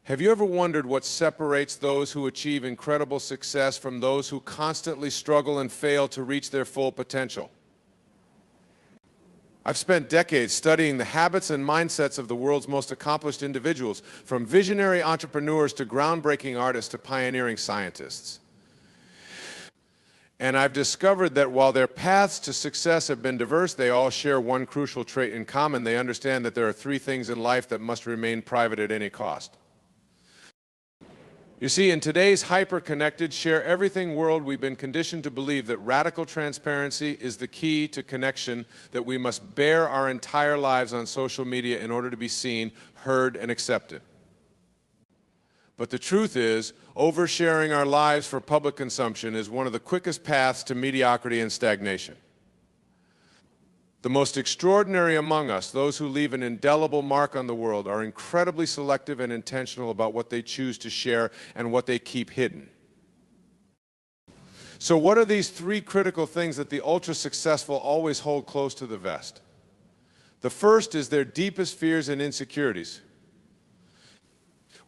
Have you ever wondered what separates those who achieve incredible success from those who constantly struggle and fail to reach their full potential? I've spent decades studying the habits and mindsets of the world's most accomplished individuals, from visionary entrepreneurs to groundbreaking artists to pioneering scientists. And I've discovered that while their paths to success have been diverse, they all share one crucial trait in common. They understand that there are three things in life that must remain private at any cost. You see, in today's hyper-connected, share-everything world, we've been conditioned to believe that radical transparency is the key to connection, that we must bear our entire lives on social media in order to be seen, heard, and accepted. But the truth is, oversharing our lives for public consumption is one of the quickest paths to mediocrity and stagnation. The most extraordinary among us, those who leave an indelible mark on the world, are incredibly selective and intentional about what they choose to share and what they keep hidden. So what are these three critical things that the ultra-successful always hold close to the vest? The first is their deepest fears and insecurities.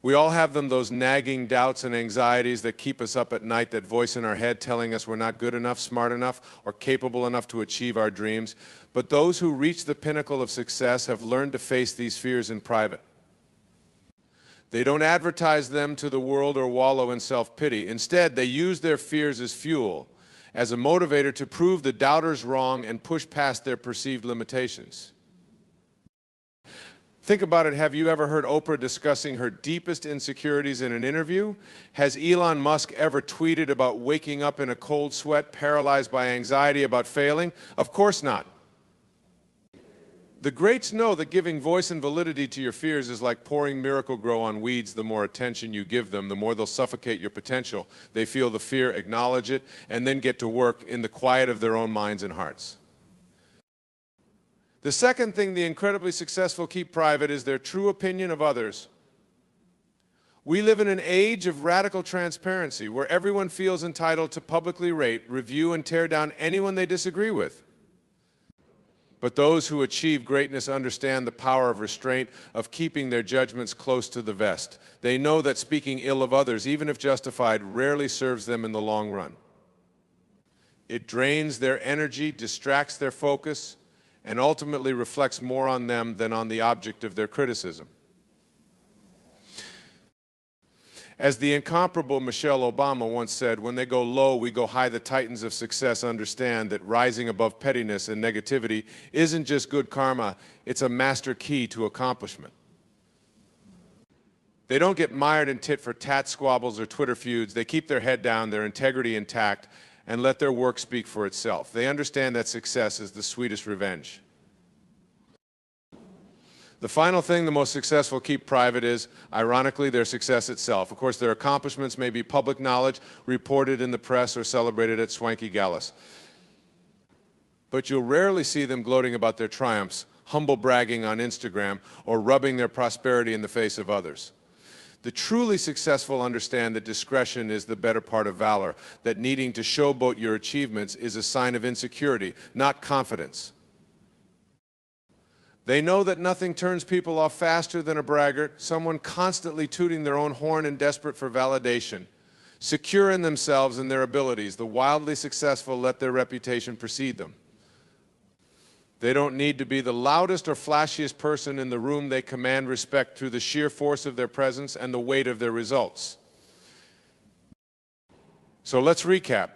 We all have them, those nagging doubts and anxieties that keep us up at night, that voice in our head telling us we're not good enough, smart enough, or capable enough to achieve our dreams. But those who reach the pinnacle of success have learned to face these fears in private. They don't advertise them to the world or wallow in self-pity. Instead, they use their fears as fuel, as a motivator to prove the doubters wrong and push past their perceived limitations. Think about it. Have you ever heard Oprah discussing her deepest insecurities in an interview? Has Elon Musk ever tweeted about waking up in a cold sweat, paralyzed by anxiety about failing? Of course not. The greats know that giving voice and validity to your fears is like pouring Miracle-Gro on weeds. The more attention you give them, the more they'll suffocate your potential. They feel the fear, acknowledge it, and then get to work in the quiet of their own minds and hearts. The second thing the incredibly successful keep private is their true opinion of others. We live in an age of radical transparency where everyone feels entitled to publicly rate, review, and tear down anyone they disagree with. But those who achieve greatness understand the power of restraint, of keeping their judgments close to the vest. They know that speaking ill of others, even if justified, rarely serves them in the long run. It drains their energy, distracts their focus, and ultimately reflects more on them than on the object of their criticism. As the incomparable Michelle Obama once said, "When they go low, we go high." The titans of success understand that rising above pettiness and negativity isn't just good karma, it's a master key to accomplishment. They don't get mired in tit-for-tat squabbles or Twitter feuds. They keep their head down, their integrity intact, and let their work speak for itself. They understand that success is the sweetest revenge. The final thing the most successful keep private is, ironically, their success itself. Of course, their accomplishments may be public knowledge, reported in the press, or celebrated at swanky galas. But you'll rarely see them gloating about their triumphs, humble bragging on Instagram, or rubbing their prosperity in the face of others. The truly successful understand that discretion is the better part of valor, that needing to showboat your achievements is a sign of insecurity, not confidence. They know that nothing turns people off faster than a braggart, someone constantly tooting their own horn and desperate for validation. Secure in themselves and their abilities, the wildly successful let their reputation precede them. They don't need to be the loudest or flashiest person in the room. They command respect through the sheer force of their presence and the weight of their results. So let's recap.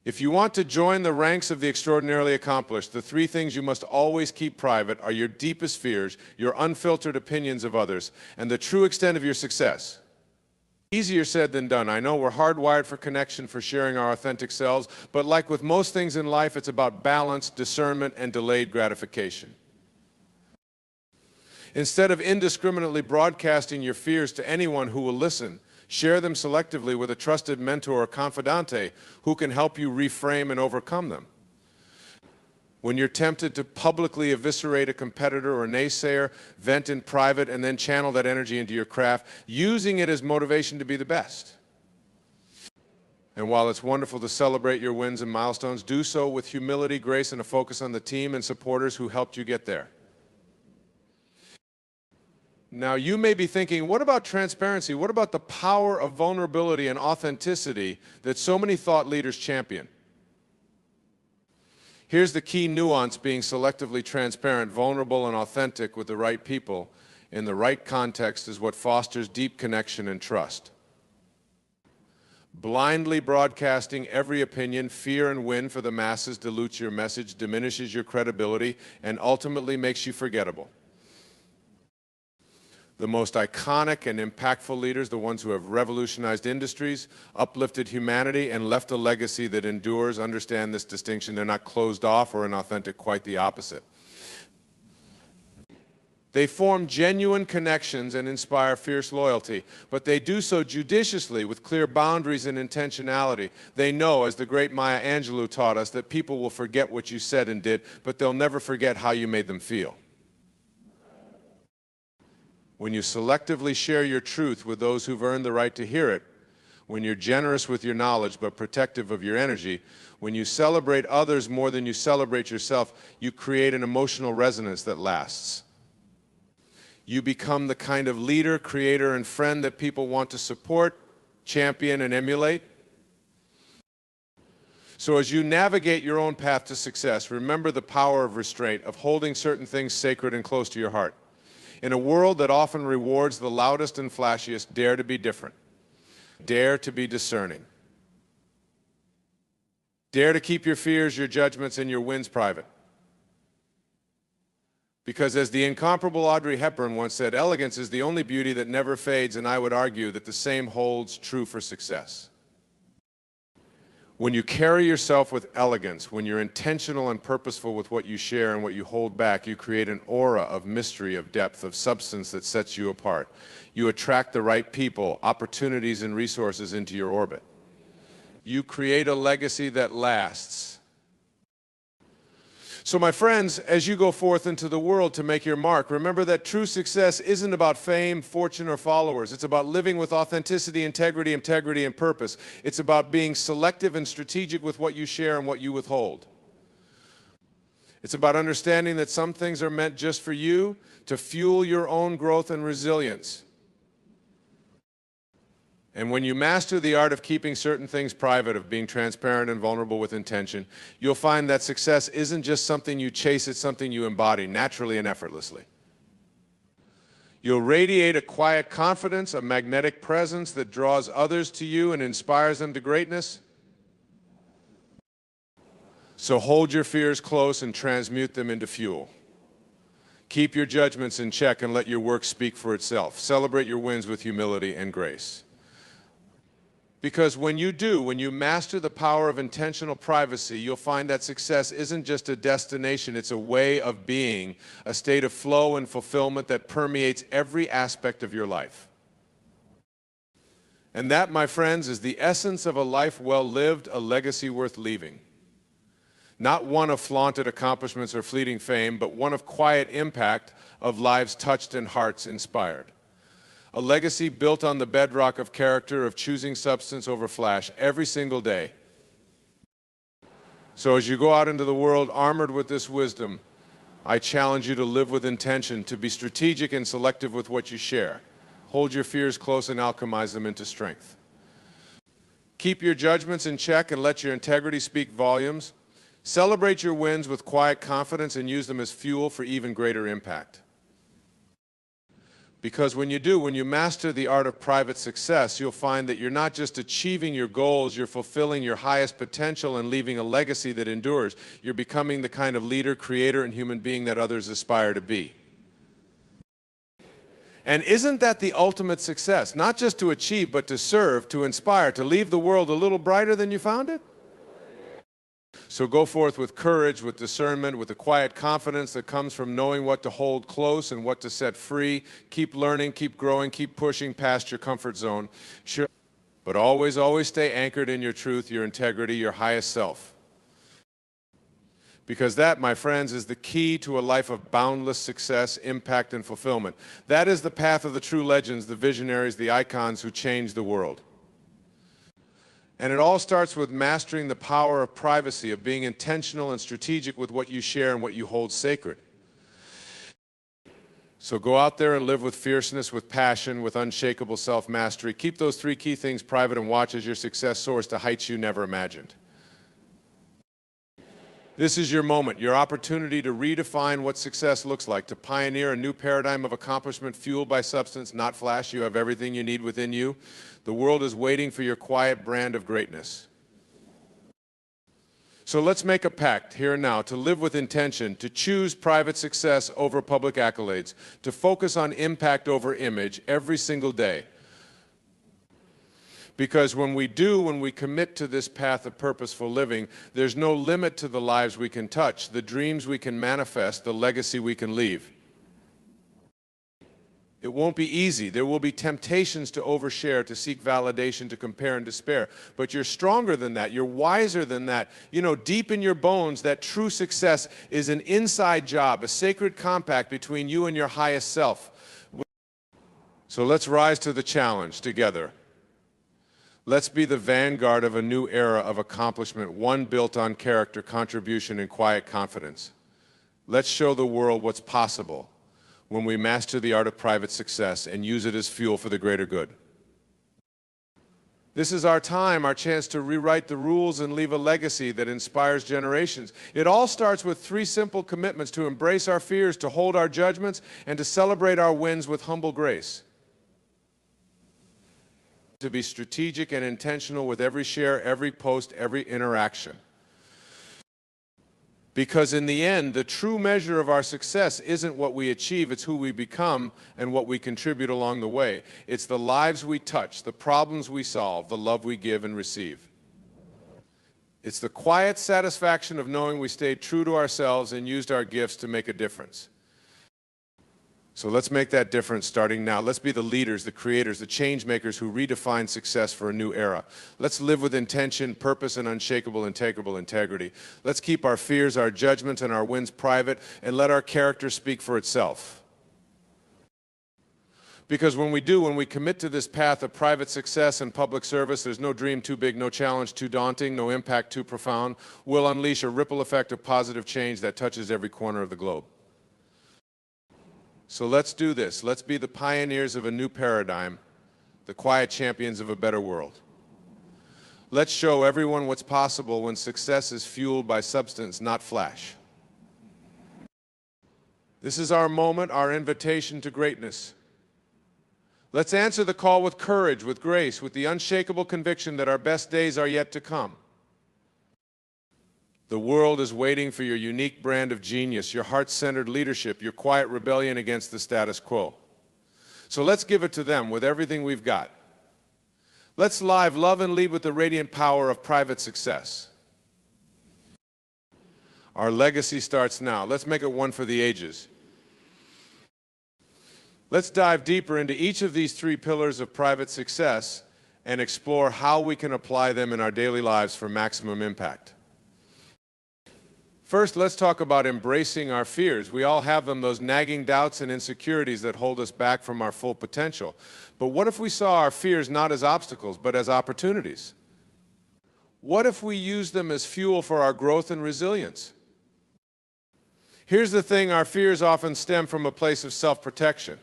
If you want to join the ranks of the extraordinarily accomplished, the three things you must always keep private are your deepest fears, your unfiltered opinions of others, and the true extent of your success. Easier said than done. I know we're hardwired for connection, for sharing our authentic selves, but like with most things in life, it's about balance, discernment, and delayed gratification. Instead of indiscriminately broadcasting your fears to anyone who will listen, share them selectively with a trusted mentor or confidante who can help you reframe and overcome them. When you're tempted to publicly eviscerate a competitor or naysayer, vent in private and then channel that energy into your craft, using it as motivation to be the best. And while it's wonderful to celebrate your wins and milestones, do so with humility, grace, and a focus on the team and supporters who helped you get there. Now, you may be thinking, what about transparency? What about the power of vulnerability and authenticity that so many thought leaders champion? Here's the key nuance: being selectively transparent, vulnerable, and authentic with the right people in the right context is what fosters deep connection and trust. Blindly broadcasting every opinion, fear, and win for the masses dilutes your message, diminishes your credibility, and ultimately makes you forgettable. The most iconic and impactful leaders, the ones who have revolutionized industries, uplifted humanity, and left a legacy that endures, understand this distinction. They're not closed off or inauthentic, quite the opposite. They form genuine connections and inspire fierce loyalty, but they do so judiciously with clear boundaries and intentionality. They know, as the great Maya Angelou taught us, that people will forget what you said and did, but they'll never forget how you made them feel. When you selectively share your truth with those who've earned the right to hear it, when you're generous with your knowledge but protective of your energy, when you celebrate others more than you celebrate yourself, you create an emotional resonance that lasts. You become the kind of leader, creator, and friend that people want to support, champion, and emulate. So as you navigate your own path to success, remember the power of restraint, of holding certain things sacred and close to your heart. In a world that often rewards the loudest and flashiest, dare to be different. Dare to be discerning. Dare to keep your fears, your judgments, and your wins private. Because as the incomparable Audrey Hepburn once said, elegance is the only beauty that never fades, and I would argue that the same holds true for success. When you carry yourself with elegance, when you're intentional and purposeful with what you share and what you hold back, you create an aura of mystery, of depth, of substance that sets you apart. You attract the right people, opportunities, and resources into your orbit. You create a legacy that lasts. So my friends, as you go forth into the world to make your mark, remember that true success isn't about fame, fortune, or followers. It's about living with authenticity, integrity, and purpose. It's about being selective and strategic with what you share and what you withhold. It's about understanding that some things are meant just for you to fuel your own growth and resilience. And when you master the art of keeping certain things private, of being transparent and vulnerable with intention, you'll find that success isn't just something you chase, it's something you embody naturally and effortlessly. You'll radiate a quiet confidence, a magnetic presence that draws others to you and inspires them to greatness. So hold your fears close and transmute them into fuel. Keep your judgments in check and let your work speak for itself. Celebrate your wins with humility and grace. Because when you master the power of intentional privacy, you'll find that success isn't just a destination, it's a way of being, a state of flow and fulfillment that permeates every aspect of your life. And that, my friends, is the essence of a life well lived, a legacy worth leaving. Not one of flaunted accomplishments or fleeting fame, but one of quiet impact, of lives touched and hearts inspired. A legacy built on the bedrock of character, of choosing substance over flash every single day. So as you go out into the world armored with this wisdom, I challenge you to live with intention, to be strategic and selective with what you share. Hold your fears close and alchemize them into strength. Keep your judgments in check and let your integrity speak volumes. Celebrate your wins with quiet confidence and use them as fuel for even greater impact. Because when you master the art of private success, you'll find that you're not just achieving your goals, you're fulfilling your highest potential and leaving a legacy that endures. You're becoming the kind of leader, creator, and human being that others aspire to be. And isn't that the ultimate success? Not just to achieve, but to serve, to inspire, to leave the world a little brighter than you found it? So go forth with courage, with discernment, with the quiet confidence that comes from knowing what to hold close and what to set free. Keep learning, keep growing, keep pushing past your comfort zone. Sure, but always, always stay anchored in your truth, your integrity, your highest self. Because that, my friends, is the key to a life of boundless success, impact, and fulfillment. That is the path of the true legends, the visionaries, the icons who changed the world. And it all starts with mastering the power of privacy, of being intentional and strategic with what you share and what you hold sacred. So go out there and live with fierceness, with passion, with unshakable self-mastery. Keep those three key things private and watch as your success soars to heights you never imagined. This is your moment, your opportunity to redefine what success looks like, to pioneer a new paradigm of accomplishment fueled by substance, not flash. You have everything you need within you. The world is waiting for your quiet brand of greatness. So let's make a pact here and now to live with intention, to choose private success over public accolades, to focus on impact over image every single day. Because when we commit to this path of purposeful living, there's no limit to the lives we can touch, the dreams we can manifest, the legacy we can leave. It won't be easy. There will be temptations to overshare, to seek validation, to compare and despair. But you're stronger than that. You're wiser than that. You know, deep in your bones, that true success is an inside job, a sacred compact between you and your highest self. So let's rise to the challenge together. Let's be the vanguard of a new era of accomplishment, one built on character, contribution, and quiet confidence. Let's show the world what's possible when we master the art of private success and use it as fuel for the greater good. This is our time, our chance to rewrite the rules and leave a legacy that inspires generations. It all starts with three simple commitments: to embrace our fears, to hold our judgments, and to celebrate our wins with humble grace. To be strategic and intentional with every share, every post, every interaction. Because in the end, the true measure of our success isn't what we achieve, it's who we become and what we contribute along the way. It's the lives we touch, the problems we solve, the love we give and receive. It's the quiet satisfaction of knowing we stayed true to ourselves and used our gifts to make a difference. So let's make that difference starting now. Let's be the leaders, the creators, the change makers who redefine success for a new era. Let's live with intention, purpose, and unshakable, integrable integrity. Let's keep our fears, our judgments, and our wins private, and let our character speak for itself. Because when we commit to this path of private success and public service, there's no dream too big, no challenge too daunting, no impact too profound. We'll unleash a ripple effect of positive change that touches every corner of the globe. So let's do this. Let's be the pioneers of a new paradigm, the quiet champions of a better world. Let's show everyone what's possible when success is fueled by substance, not flash. This is our moment, our invitation to greatness. Let's answer the call with courage, with grace, with the unshakable conviction that our best days are yet to come. The world is waiting for your unique brand of genius, your heart-centered leadership, your quiet rebellion against the status quo. So let's give it to them with everything we've got. Let's love and lead with the radiant power of private success. Our legacy starts now. Let's make it one for the ages. Let's dive deeper into each of these three pillars of private success and explore how we can apply them in our daily lives for maximum impact. First, let's talk about embracing our fears. We all have them, those nagging doubts and insecurities that hold us back from our full potential. But what if we saw our fears not as obstacles, but as opportunities? What if we use them as fuel for our growth and resilience? Here's the thing, our fears often stem from a place of self-protection.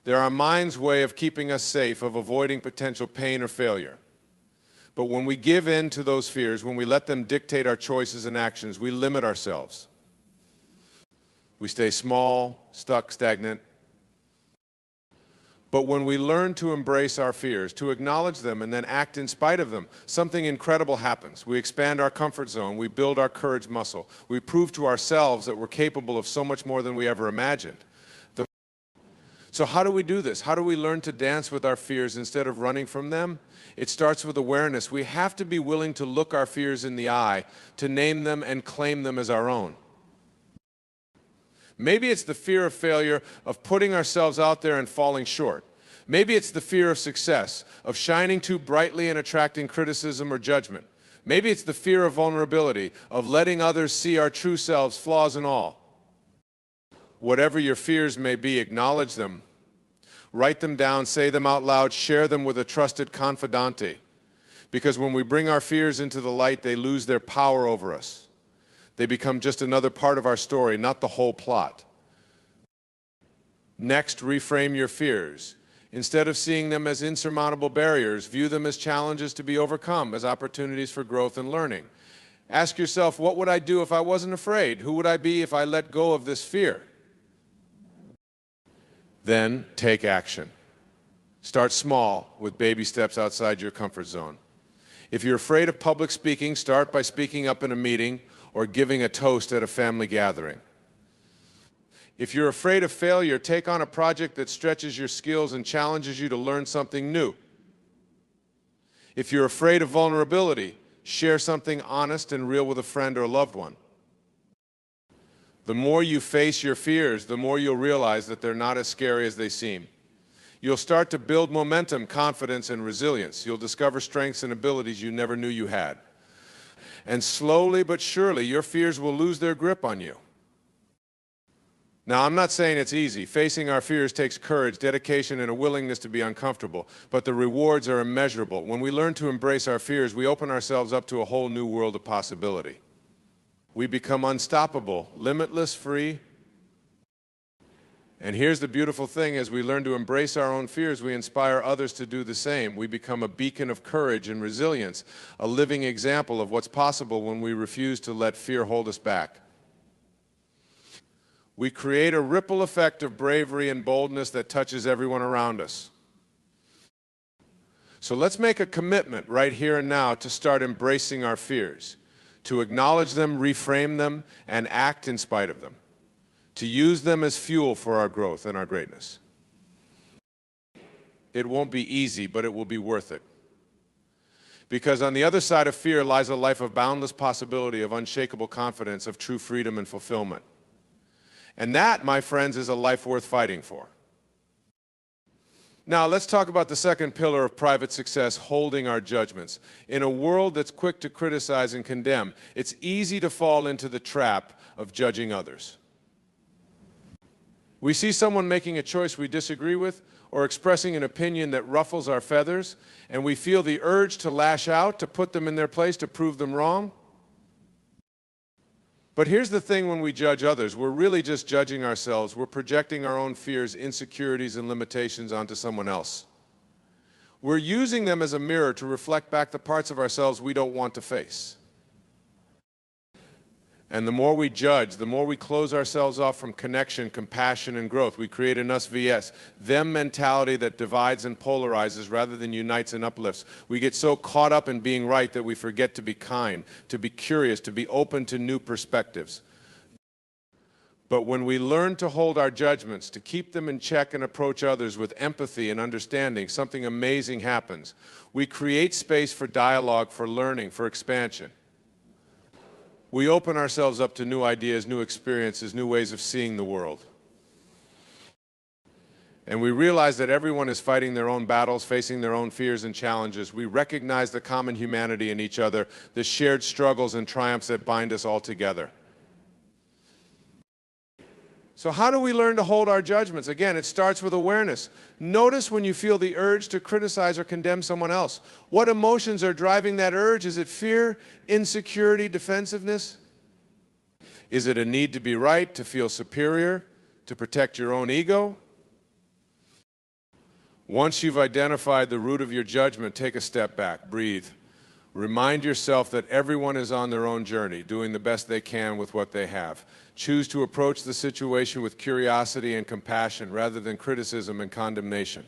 They're our mind's way of keeping us safe, of avoiding potential pain or failure. But when we give in to those fears, when we let them dictate our choices and actions, we limit ourselves. We stay small, stuck, stagnant. But when we learn to embrace our fears, to acknowledge them and then act in spite of them, something incredible happens. We expand our comfort zone, we build our courage muscle, we prove to ourselves that we're capable of so much more than we ever imagined. So how do we do this? How do we learn to dance with our fears instead of running from them? It starts with awareness. We have to be willing to look our fears in the eye, to name them and claim them as our own. Maybe it's the fear of failure, of putting ourselves out there and falling short. Maybe it's the fear of success, of shining too brightly and attracting criticism or judgment. Maybe it's the fear of vulnerability, of letting others see our true selves, flaws and all. Whatever your fears may be, acknowledge them. Write them down, say them out loud, share them with a trusted confidante. Because when we bring our fears into the light, they lose their power over us. They become just another part of our story, not the whole plot. Next, reframe your fears. Instead of seeing them as insurmountable barriers, view them as challenges to be overcome, as opportunities for growth and learning. Ask yourself, what would I do if I wasn't afraid? Who would I be if I let go of this fear? Then take action. Start small with baby steps outside your comfort zone. If you're afraid of public speaking, start by speaking up in a meeting or giving a toast at a family gathering. If you're afraid of failure, take on a project that stretches your skills and challenges you to learn something new. If you're afraid of vulnerability, share something honest and real with a friend or a loved one. The more you face your fears, the more you'll realize that they're not as scary as they seem. You'll start to build momentum, confidence, and resilience. You'll discover strengths and abilities you never knew you had. And slowly but surely, your fears will lose their grip on you. Now, I'm not saying it's easy. Facing our fears takes courage, dedication, and a willingness to be uncomfortable, but the rewards are immeasurable. When we learn to embrace our fears, we open ourselves up to a whole new world of possibility. We become unstoppable, limitless, free. And here's the beautiful thing: as we learn to embrace our own fears, we inspire others to do the same. We become a beacon of courage and resilience, a living example of what's possible when we refuse to let fear hold us back. We create a ripple effect of bravery and boldness that touches everyone around us. So let's make a commitment right here and now to start embracing our fears, to acknowledge them, reframe them, and act in spite of them, to use them as fuel for our growth and our greatness. It won't be easy, but it will be worth it. Because on the other side of fear lies a life of boundless possibility, of unshakable confidence, of true freedom and fulfillment. And that, my friends, is a life worth fighting for. Now, let's talk about the second pillar of private success: holding our judgments. In a world that's quick to criticize and condemn, it's easy to fall into the trap of judging others. We see someone making a choice we disagree with or expressing an opinion that ruffles our feathers, and we feel the urge to lash out, to put them in their place, to prove them wrong. But here's the thing: when we judge others, we're really just judging ourselves. We're projecting our own fears, insecurities, and limitations onto someone else. We're using them as a mirror to reflect back the parts of ourselves we don't want to face. And the more we judge, the more we close ourselves off from connection, compassion, and growth. We create an us vs them mentality that divides and polarizes rather than unites and uplifts. We get so caught up in being right that we forget to be kind, to be curious, to be open to new perspectives. But when we learn to hold our judgments, to keep them in check and approach others with empathy and understanding, something amazing happens. We create space for dialogue, for learning, for expansion. We open ourselves up to new ideas, new experiences, new ways of seeing the world. And we realize that everyone is fighting their own battles, facing their own fears and challenges. We recognize the common humanity in each other, the shared struggles and triumphs that bind us all together. So how do we learn to hold our judgments? Again, it starts with awareness. Notice when you feel the urge to criticize or condemn someone else. What emotions are driving that urge? Is it fear, insecurity, defensiveness? Is it a need to be right, to feel superior, to protect your own ego? Once you've identified the root of your judgment, take a step back, breathe. Remind yourself that everyone is on their own journey, doing the best they can with what they have. Choose to approach the situation with curiosity and compassion rather than criticism and condemnation.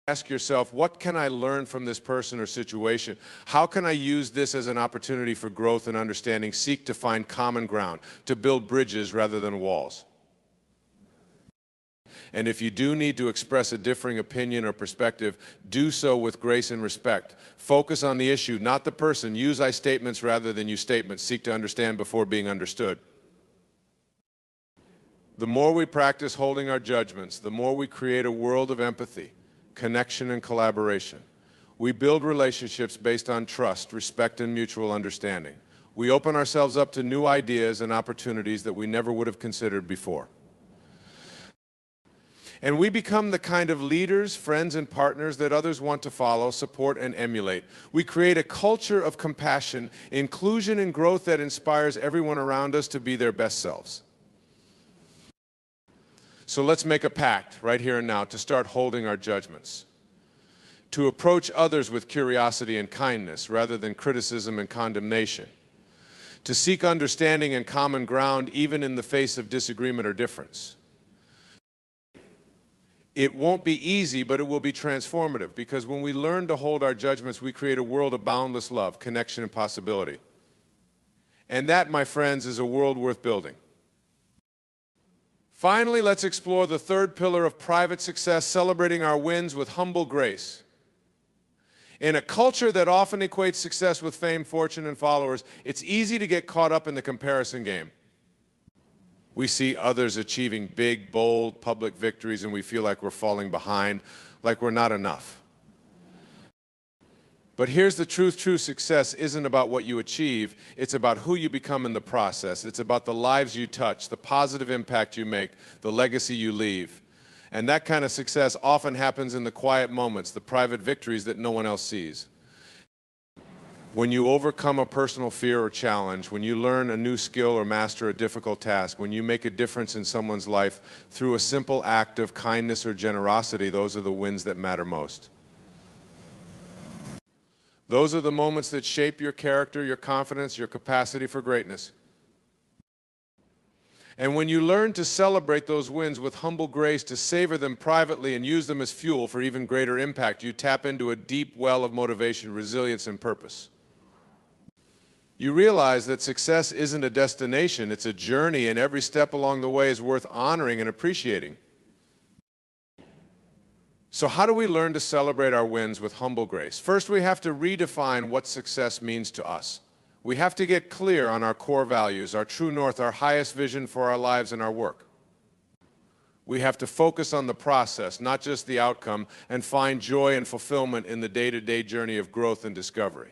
Ask yourself, what can I learn from this person or situation? How can I use this as an opportunity for growth and understanding? Seek to find common ground, to build bridges rather than walls. And if you do need to express a differing opinion or perspective, do so with grace and respect. Focus on the issue, not the person. Use I statements rather than you statements. Seek to understand before being understood. The more we practice holding our judgments, the more we create a world of empathy, connection, and collaboration. We build relationships based on trust, respect, and mutual understanding. We open ourselves up to new ideas and opportunities that we never would have considered before. And we become the kind of leaders, friends, and partners that others want to follow, support, and emulate. We create a culture of compassion, inclusion, and growth that inspires everyone around us to be their best selves. So let's make a pact right here and now to start holding our judgments, to approach others with curiosity and kindness rather than criticism and condemnation, to seek understanding and common ground even in the face of disagreement or difference. It won't be easy, but it will be transformative, because when we learn to hold our judgments, we create a world of boundless love, connection, and possibility. And that, my friends, is a world worth building. Finally, let's explore the third pillar of private success, celebrating our wins with humble grace. In a culture that often equates success with fame, fortune, and followers, it's easy to get caught up in the comparison game. We see others achieving big, bold, public victories, and we feel like we're falling behind, like we're not enough. But here's the truth: true success isn't about what you achieve, it's about who you become in the process. It's about the lives you touch, the positive impact you make, the legacy you leave. And that kind of success often happens in the quiet moments, the private victories that no one else sees. When you overcome a personal fear or challenge, when you learn a new skill or master a difficult task, when you make a difference in someone's life through a simple act of kindness or generosity, those are the wins that matter most. Those are the moments that shape your character, your confidence, your capacity for greatness. And when you learn to celebrate those wins with humble grace, to savor them privately and use them as fuel for even greater impact, you tap into a deep well of motivation, resilience, and purpose. You realize that success isn't a destination, it's a journey, and every step along the way is worth honoring and appreciating. So how do we learn to celebrate our wins with humble grace? First, we have to redefine what success means to us. We have to get clear on our core values, our true north, our highest vision for our lives and our work. We have to focus on the process, not just the outcome, and find joy and fulfillment in the day-to-day journey of growth and discovery.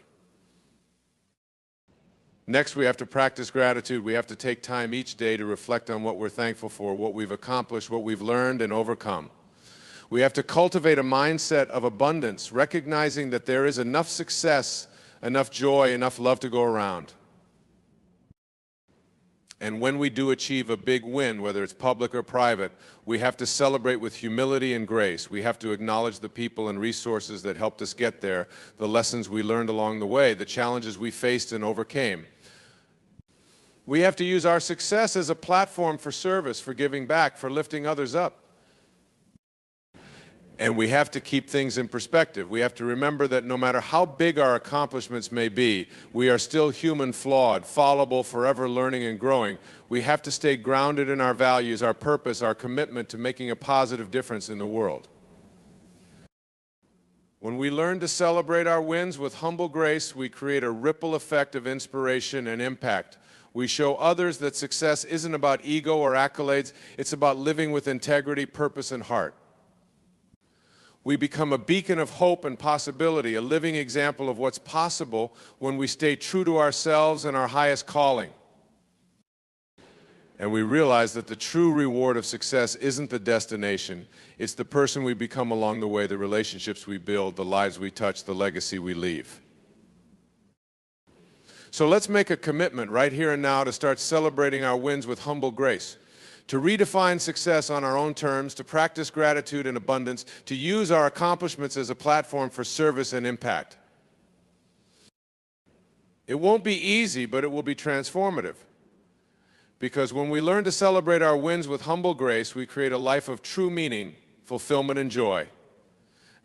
Next, we have to practice gratitude. We have to take time each day to reflect on what we're thankful for, what we've accomplished, what we've learned and overcome. We have to cultivate a mindset of abundance, recognizing that there is enough success, enough joy, enough love to go around. And when we do achieve a big win, whether it's public or private, we have to celebrate with humility and grace. We have to acknowledge the people and resources that helped us get there, the lessons we learned along the way, the challenges we faced and overcame. We have to use our success as a platform for service, for giving back, for lifting others up. And we have to keep things in perspective. We have to remember that no matter how big our accomplishments may be, we are still human, flawed, fallible, forever learning and growing. We have to stay grounded in our values, our purpose, our commitment to making a positive difference in the world. When we learn to celebrate our wins with humble grace, we create a ripple effect of inspiration and impact. We show others that success isn't about ego or accolades, it's about living with integrity, purpose, and heart. We become a beacon of hope and possibility, a living example of what's possible when we stay true to ourselves and our highest calling. And we realize that the true reward of success isn't the destination, it's the person we become along the way, the relationships we build, the lives we touch, the legacy we leave. So let's make a commitment right here and now to start celebrating our wins with humble grace, to redefine success on our own terms, to practice gratitude and abundance, to use our accomplishments as a platform for service and impact. It won't be easy, but it will be transformative. Because when we learn to celebrate our wins with humble grace, we create a life of true meaning, fulfillment, and joy.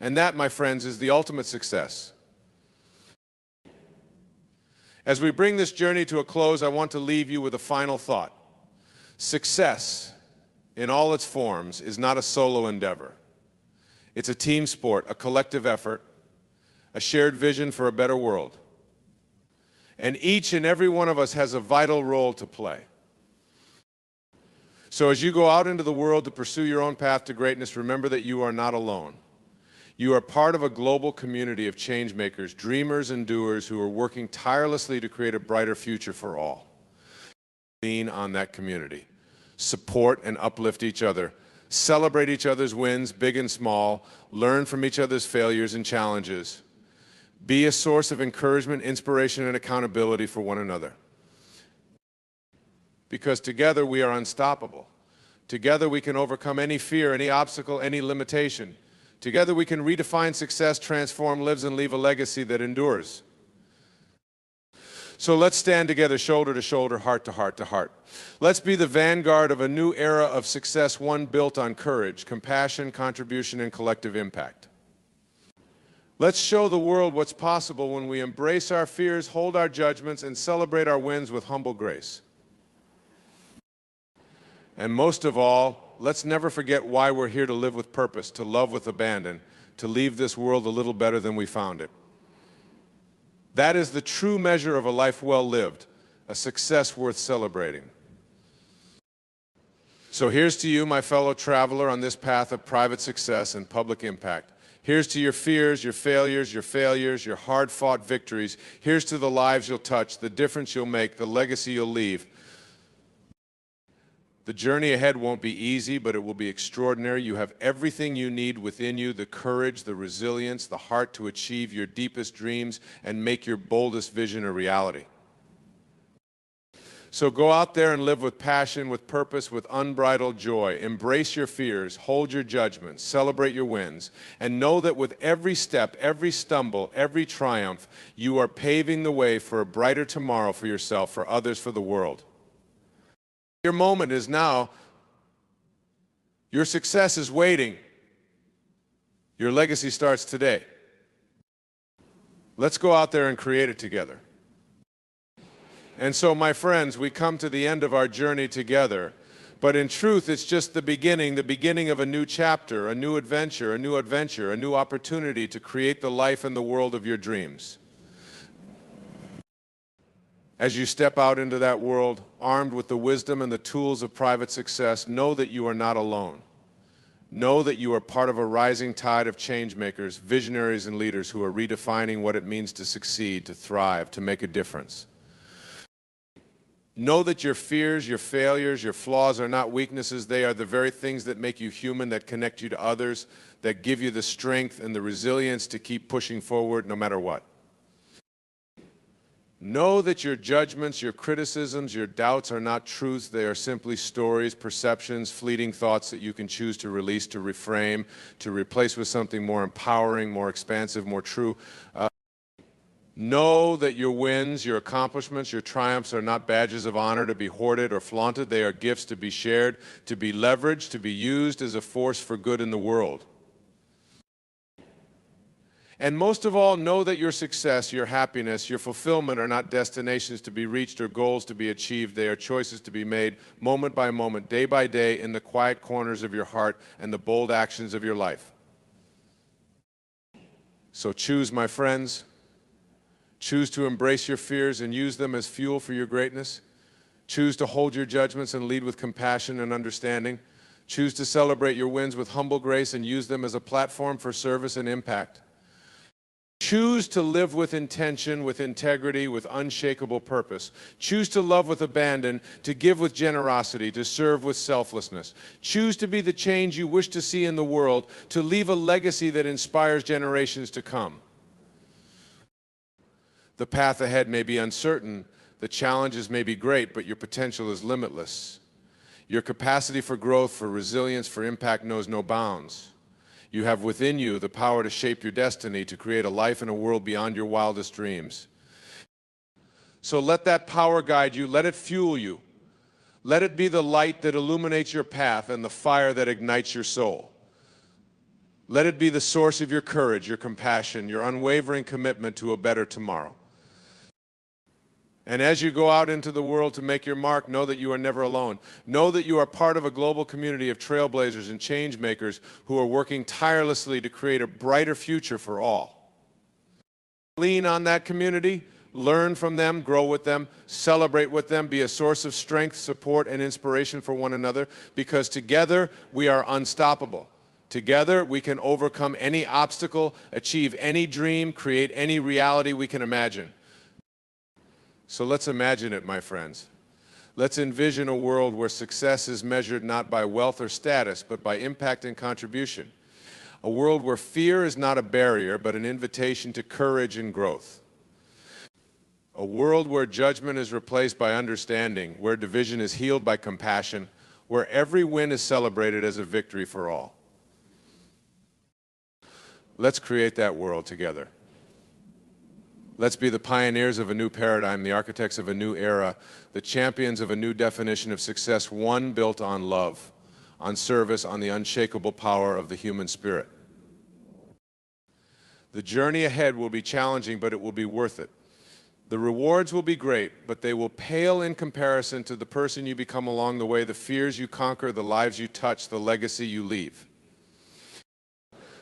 And that, my friends, is the ultimate success. As we bring this journey to a close, I want to leave you with a final thought. Success, in all its forms, is not a solo endeavor. It's a team sport, a collective effort, a shared vision for a better world. And each and every one of us has a vital role to play. So as you go out into the world to pursue your own path to greatness, remember that you are not alone. You are part of a global community of change makers, dreamers and doers who are working tirelessly to create a brighter future for all. Lean on that community. Support and uplift each other. Celebrate each other's wins, big and small. Learn from each other's failures and challenges. Be a source of encouragement, inspiration, and accountability for one another. Because together we are unstoppable. Together we can overcome any fear, any obstacle, any limitation. Together we can redefine success, transform lives, and leave a legacy that endures. So let's stand together, shoulder to shoulder, heart to heart to heart. Let's be the vanguard of a new era of success, one built on courage, compassion, contribution, and collective impact. Let's show the world what's possible when we embrace our fears, hold our judgments, and celebrate our wins with humble grace. And most of all, let's never forget why we're here: to live with purpose, to love with abandon, to leave this world a little better than we found it. That is the true measure of a life well lived, a success worth celebrating. So here's to you, my fellow traveler on this path of private success and public impact. Here's to your fears, your failures, your hard-fought victories. Here's to the lives you'll touch, the difference you'll make, the legacy you'll leave. The journey ahead won't be easy, but it will be extraordinary. You have everything you need within you: the courage, the resilience, the heart to achieve your deepest dreams and make your boldest vision a reality. So go out there and live with passion, with purpose, with unbridled joy. Embrace your fears, hold your judgments, celebrate your wins, and know that with every step, every stumble, every triumph, you are paving the way for a brighter tomorrow for yourself, for others, for the world. Your moment is now. Your success is waiting. Your legacy starts today. Let's go out there and create it together. And so, my friends, we come to the end of our journey together. But in truth, it's just the beginning of a new chapter, a new adventure, a new opportunity to create the life and the world of your dreams. As you step out into that world, armed with the wisdom and the tools of private success, know that you are not alone. Know that you are part of a rising tide of change makers, visionaries, and leaders who are redefining what it means to succeed, to thrive, to make a difference. Know that your fears, your failures, your flaws are not weaknesses. They are the very things that make you human, that connect you to others, that give you the strength and the resilience to keep pushing forward no matter what. Know that your judgments, your criticisms, your doubts are not truths. They are simply stories, perceptions, fleeting thoughts that you can choose to release, to reframe, to replace with something more empowering, more expansive, more true. Know that your wins, your accomplishments, your triumphs are not badges of honor to be hoarded or flaunted. They are gifts to be shared, to be leveraged, to be used as a force for good in the world. And most of all, know that your success, your happiness, your fulfillment are not destinations to be reached or goals to be achieved. They are choices to be made moment by moment, day by day, in the quiet corners of your heart and the bold actions of your life. So choose, my friends. Choose to embrace your fears and use them as fuel for your greatness. Choose to hold your judgments and lead with compassion and understanding. Choose to celebrate your wins with humble grace and use them as a platform for service and impact. Choose to live with intention, with integrity, with unshakable purpose. Choose to love with abandon, to give with generosity, to serve with selflessness. Choose to be the change you wish to see in the world, to leave a legacy that inspires generations to come. The path ahead may be uncertain, the challenges may be great, but your potential is limitless. Your capacity for growth, for resilience, for impact knows no bounds. You have within you the power to shape your destiny, to create a life and a world beyond your wildest dreams. So let that power guide you, let it fuel you. Let it be the light that illuminates your path and the fire that ignites your soul. Let it be the source of your courage, your compassion, your unwavering commitment to a better tomorrow. And as you go out into the world to make your mark, know that you are never alone. Know that you are part of a global community of trailblazers and change makers who are working tirelessly to create a brighter future for all. Lean on that community, learn from them, grow with them, celebrate with them, be a source of strength, support, and inspiration for one another, because together we are unstoppable. Together we can overcome any obstacle, achieve any dream, create any reality we can imagine. So let's imagine it, my friends. Let's envision a world where success is measured not by wealth or status, but by impact and contribution. A world where fear is not a barrier, but an invitation to courage and growth. A world where judgment is replaced by understanding, where division is healed by compassion, where every win is celebrated as a victory for all. Let's create that world together. Let's be the pioneers of a new paradigm, the architects of a new era, the champions of a new definition of success, one built on love, on service, on the unshakable power of the human spirit. The journey ahead will be challenging, but it will be worth it. The rewards will be great, but they will pale in comparison to the person you become along the way, the fears you conquer, the lives you touch, the legacy you leave.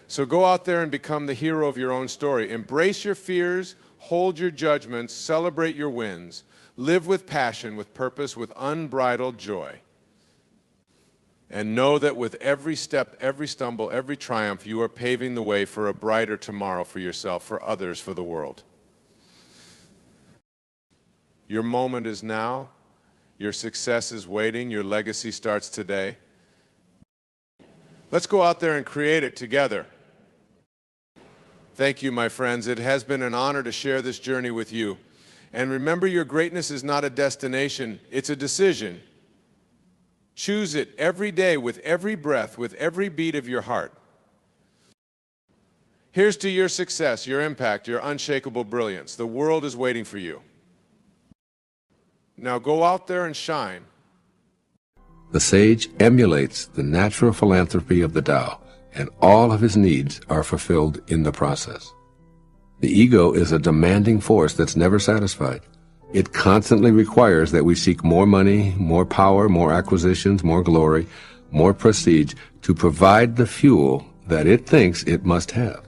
So go out there and become the hero of your own story. Embrace your fears, hold your judgments, celebrate your wins, live with passion, with purpose, with unbridled joy. And know that with every step, every stumble, every triumph, you are paving the way for a brighter tomorrow for yourself, for others, for the world. Your moment is now. Your success is waiting. Your legacy starts today. Let's go out there and create it together. Thank you, my friends. It has been an honor to share this journey with you. And remember, your greatness is not a destination, it's a decision. Choose it every day, with every breath, with every beat of your heart. Here's to your success, your impact, your unshakable brilliance. The world is waiting for you. Now go out there and shine. The sage emulates the natural philanthropy of the Tao, and all of his needs are fulfilled in the process. The ego is a demanding force that's never satisfied. It constantly requires that we seek more money, more power, more acquisitions, more glory, more prestige to provide the fuel that it thinks it must have.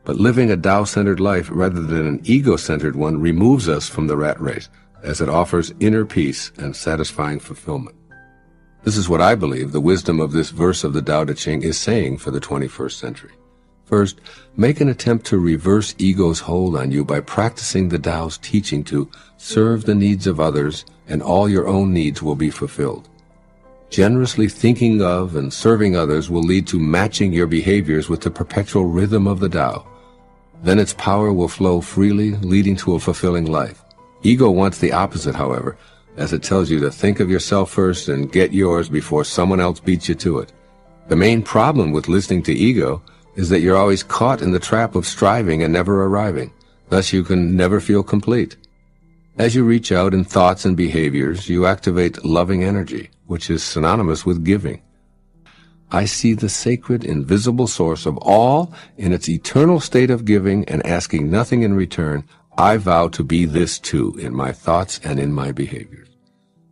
But living a Tao-centered life rather than an ego-centered one removes us from the rat race, as it offers inner peace and satisfying fulfillment. This is what I believe the wisdom of this verse of the Tao Te Ching is saying for the 21st century. First, make an attempt to reverse ego's hold on you by practicing the Tao's teaching to serve the needs of others, and all your own needs will be fulfilled. Generously thinking of and serving others will lead to matching your behaviors with the perpetual rhythm of the Tao. Then its power will flow freely, leading to a fulfilling life. Ego wants the opposite, however, as it tells you to think of yourself first and get yours before someone else beats you to it. The main problem with listening to ego is that you're always caught in the trap of striving and never arriving. Thus you can never feel complete. As you reach out in thoughts and behaviors, you activate loving energy, which is synonymous with giving. I see the sacred, invisible source of all in its eternal state of giving and asking nothing in return. I vow to be this too in my thoughts and in my behaviors.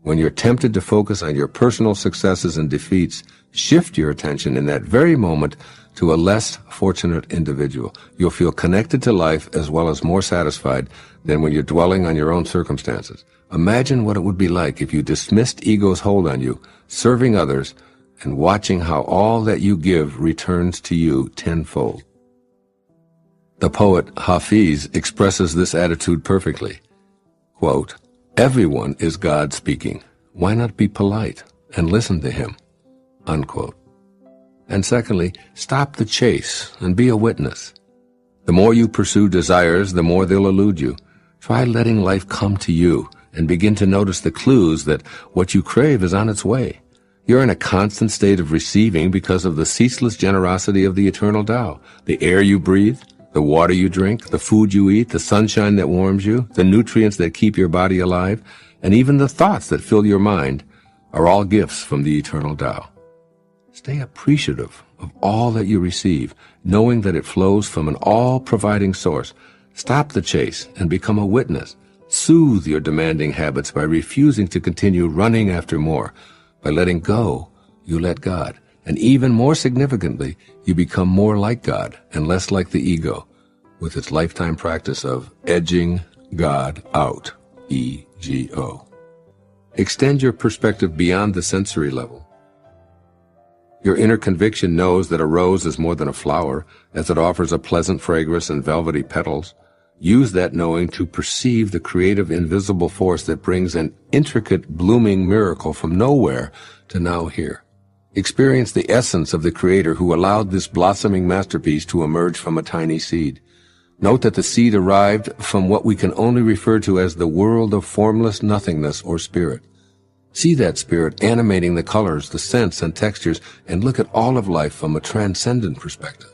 When you're tempted to focus on your personal successes and defeats, shift your attention in that very moment to a less fortunate individual. You'll feel connected to life as well as more satisfied than when you're dwelling on your own circumstances. Imagine what it would be like if you dismissed ego's hold on you, serving others, and watching how all that you give returns to you tenfold. The poet Hafiz expresses this attitude perfectly. Quote, "Everyone is God speaking. Why not be polite and listen to him?" Unquote. And secondly, stop the chase and be a witness. The more you pursue desires, the more they'll elude you. Try letting life come to you and begin to notice the clues that what you crave is on its way. You're in a constant state of receiving because of the ceaseless generosity of the eternal Tao. The air you breathe, the water you drink, the food you eat, the sunshine that warms you, the nutrients that keep your body alive, and even the thoughts that fill your mind are all gifts from the eternal Tao. Stay appreciative of all that you receive, knowing that it flows from an all-providing source. Stop the chase and become a witness. Soothe your demanding habits by refusing to continue running after more. By letting go, you let God. And even more significantly, you become more like God and less like the ego, with its lifetime practice of edging God out, E-G-O. Extend your perspective beyond the sensory level. Your inner conviction knows that a rose is more than a flower, as it offers a pleasant fragrance and velvety petals. Use that knowing to perceive the creative invisible force that brings an intricate blooming miracle from nowhere to now here. Experience the essence of the Creator who allowed this blossoming masterpiece to emerge from a tiny seed. Note that the seed arrived from what we can only refer to as the world of formless nothingness or spirit. See that spirit animating the colors, the scents, and textures, and look at all of life from a transcendent perspective.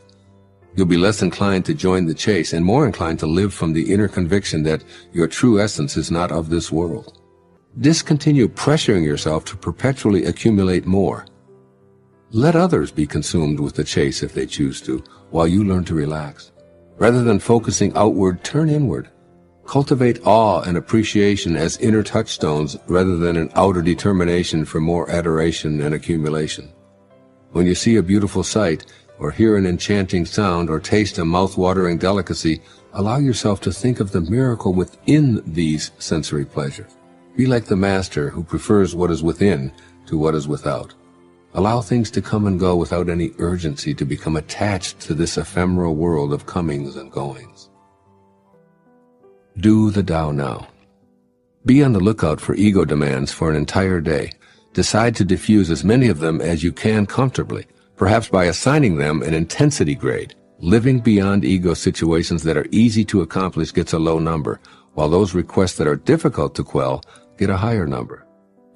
You'll be less inclined to join the chase and more inclined to live from the inner conviction that your true essence is not of this world. Discontinue pressuring yourself to perpetually accumulate more. Let others be consumed with the chase if they choose to, while you learn to relax. Rather than focusing outward, turn inward. Cultivate awe and appreciation as inner touchstones rather than an outer determination for more adoration and accumulation. When you see a beautiful sight, or hear an enchanting sound, or taste a mouth-watering delicacy, allow yourself to think of the miracle within these sensory pleasures. Be like the master who prefers what is within to what is without. Allow things to come and go without any urgency to become attached to this ephemeral world of comings and goings. Do the Tao now. Be on the lookout for ego demands for an entire day. Decide to diffuse as many of them as you can comfortably, perhaps by assigning them an intensity grade. Living beyond ego situations that are easy to accomplish gets a low number, while those requests that are difficult to quell get a higher number.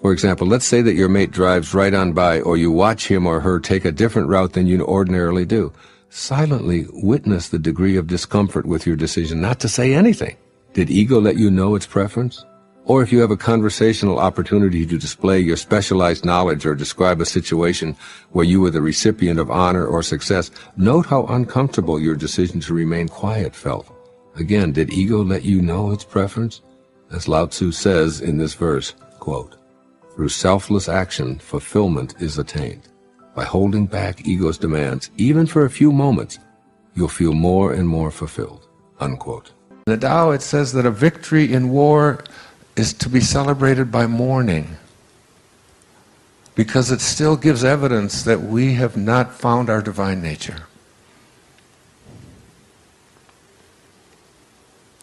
For example, let's say that your mate drives right on by, or you watch him or her take a different route than you ordinarily do. Silently witness the degree of discomfort with your decision not to say anything. Did ego let you know its preference? Or if you have a conversational opportunity to display your specialized knowledge or describe a situation where you were the recipient of honor or success, note how uncomfortable your decision to remain quiet felt. Again, did ego let you know its preference? As Lao Tzu says in this verse, quote, "Through selfless action, fulfillment is attained. By holding back ego's demands, even for a few moments, you'll feel more and more fulfilled." Unquote. In the Tao, it says that a victory in war is to be celebrated by mourning, because it still gives evidence that we have not found our divine nature.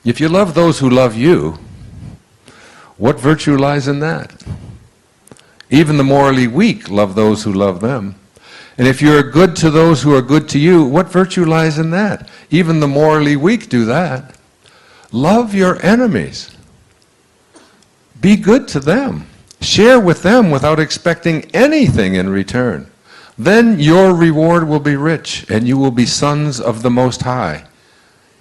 If you love those who love you, what virtue lies in that? Even the morally weak love those who love them. And if you're good to those who are good to you, what virtue lies in that? Even the morally weak do that. Love your enemies. Be good to them. Share with them without expecting anything in return. Then your reward will be rich, and you will be sons of the Most High.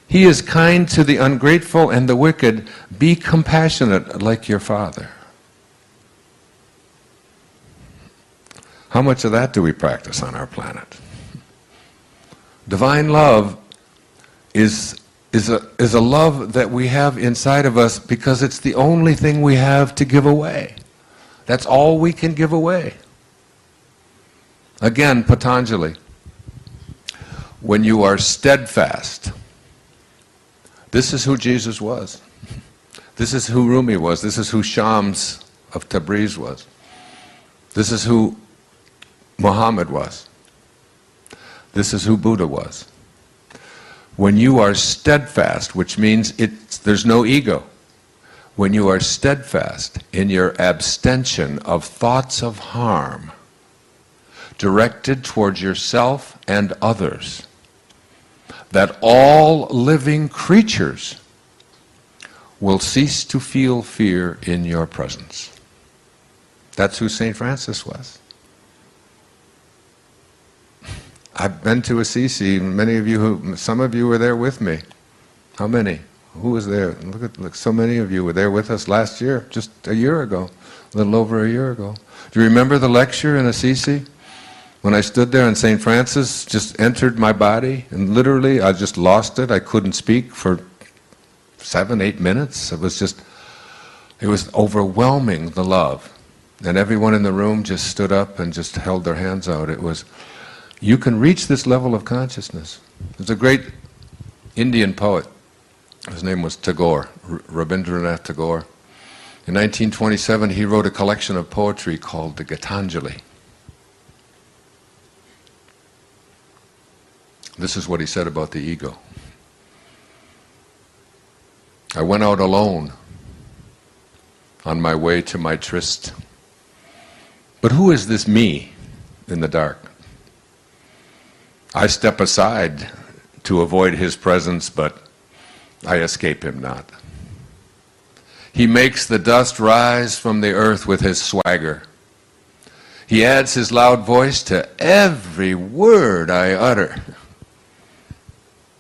He is kind to the ungrateful and the wicked. Be compassionate like your Father. How much of that do we practice on our planet? Divine love is a love that we have inside of us because it's the only thing we have to give away. That's all we can give away. Again, Patanjali, when you are steadfast, this is who Jesus was. This is who Rumi was. This is who Shams of Tabriz was. This is who Muhammad was. This is who Buddha was. When you are steadfast, which means there's no ego, when you are steadfast in your abstention of thoughts of harm directed towards yourself and others, that all living creatures will cease to feel fear in your presence. That's who St. Francis was. I've been to Assisi. Some of you were there with me. How many? Who was there? Look, so many of you were there with us last year, just a year ago, a little over a year ago. Do you remember the lecture in Assisi? When I stood there and St. Francis just entered my body, and literally I just lost it. I couldn't speak for 7-8 minutes. It was overwhelming, the love. And everyone in the room just stood up and just held their hands out. You can reach this level of consciousness. There's a great Indian poet. His name was Tagore, Rabindranath Tagore. In 1927, he wrote a collection of poetry called the Gitanjali. This is what he said about the ego. I went out alone on my way to my tryst. But who is this me in the dark? I step aside to avoid his presence, but I escape him not. He makes the dust rise from the earth with his swagger. He adds his loud voice to every word I utter.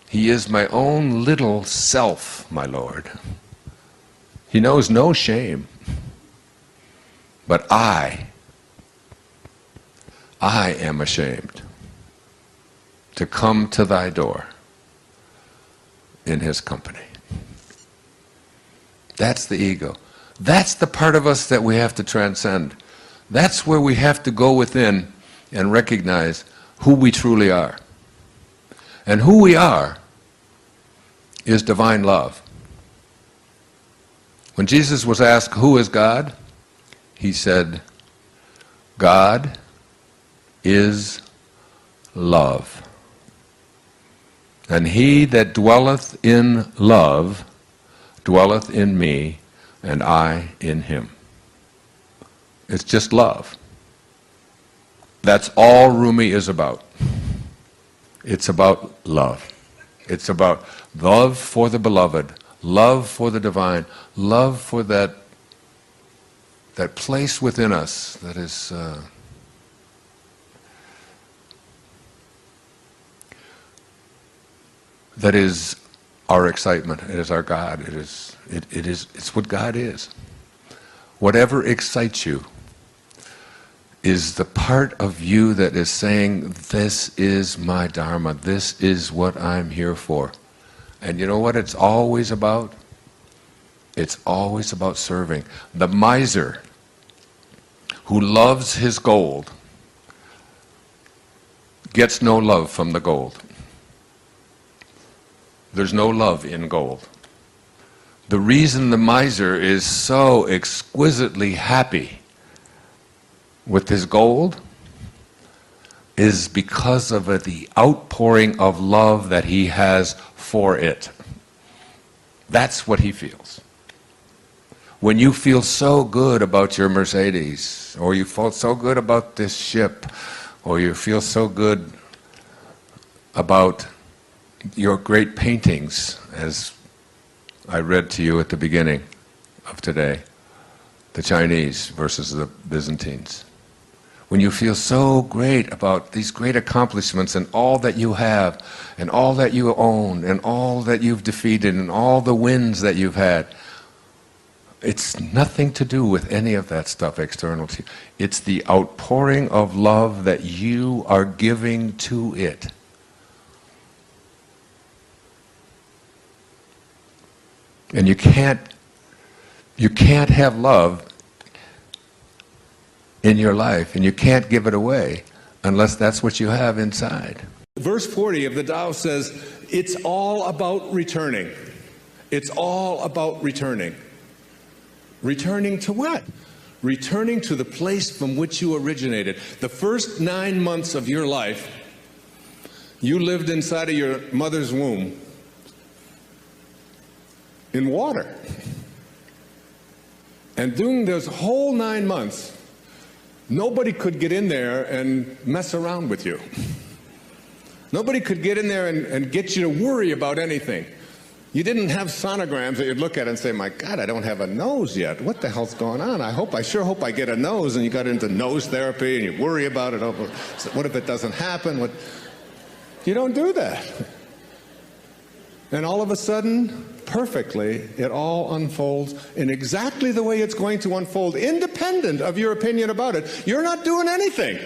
He is my own little self, my Lord. He knows no shame. But I am ashamed to come to thy door in his company. That's the ego. That's the part of us that we have to transcend. That's where we have to go within and recognize who we truly are. And who we are is divine love. When Jesus was asked, who is God? He said, God is love. And he that dwelleth in love dwelleth in me, and I in him. It's just love. That's all Rumi is about. It's about love. It's about love for the beloved, love for the divine, love for that place within us that is our excitement. It is our God. It's what God is. Whatever excites you is the part of you that is saying, this is my Dharma, this is what I'm here for. And you know what it's always about? It's always about serving. The miser who loves his gold gets no love from the gold. There's no love in gold. The reason the miser is so exquisitely happy with his gold is because of the outpouring of love that he has for it. That's what he feels. When you feel so good about your Mercedes, or you feel so good about this ship, or you feel so good about your great paintings, as I read to you at the beginning of today, the Chinese versus the Byzantines. When you feel so great about these great accomplishments and all that you have, and all that you own, and all that you've defeated, and all the wins that you've had, it's nothing to do with any of that stuff external to you. It's the outpouring of love that you are giving to it. And you can't have love in your life, and you can't give it away unless that's what you have inside. Verse 40 of the Tao says, it's all about returning. It's all about returning. Returning to what? Returning to the place from which you originated. The first 9 months of your life, you lived inside of your mother's womb in water. And during those whole 9 months, nobody could get in there and mess around with you. Nobody could get in there and get you to worry about anything. You didn't have sonograms that you'd look at and say, my God, I don't have a nose yet. What the hell's going on? I sure hope I get a nose. And you got into nose therapy and you worry about it. Oh, what if it doesn't happen? You don't do that. And all of a sudden, perfectly, it all unfolds in exactly the way it's going to unfold, independent of your opinion about it. You're not doing anything.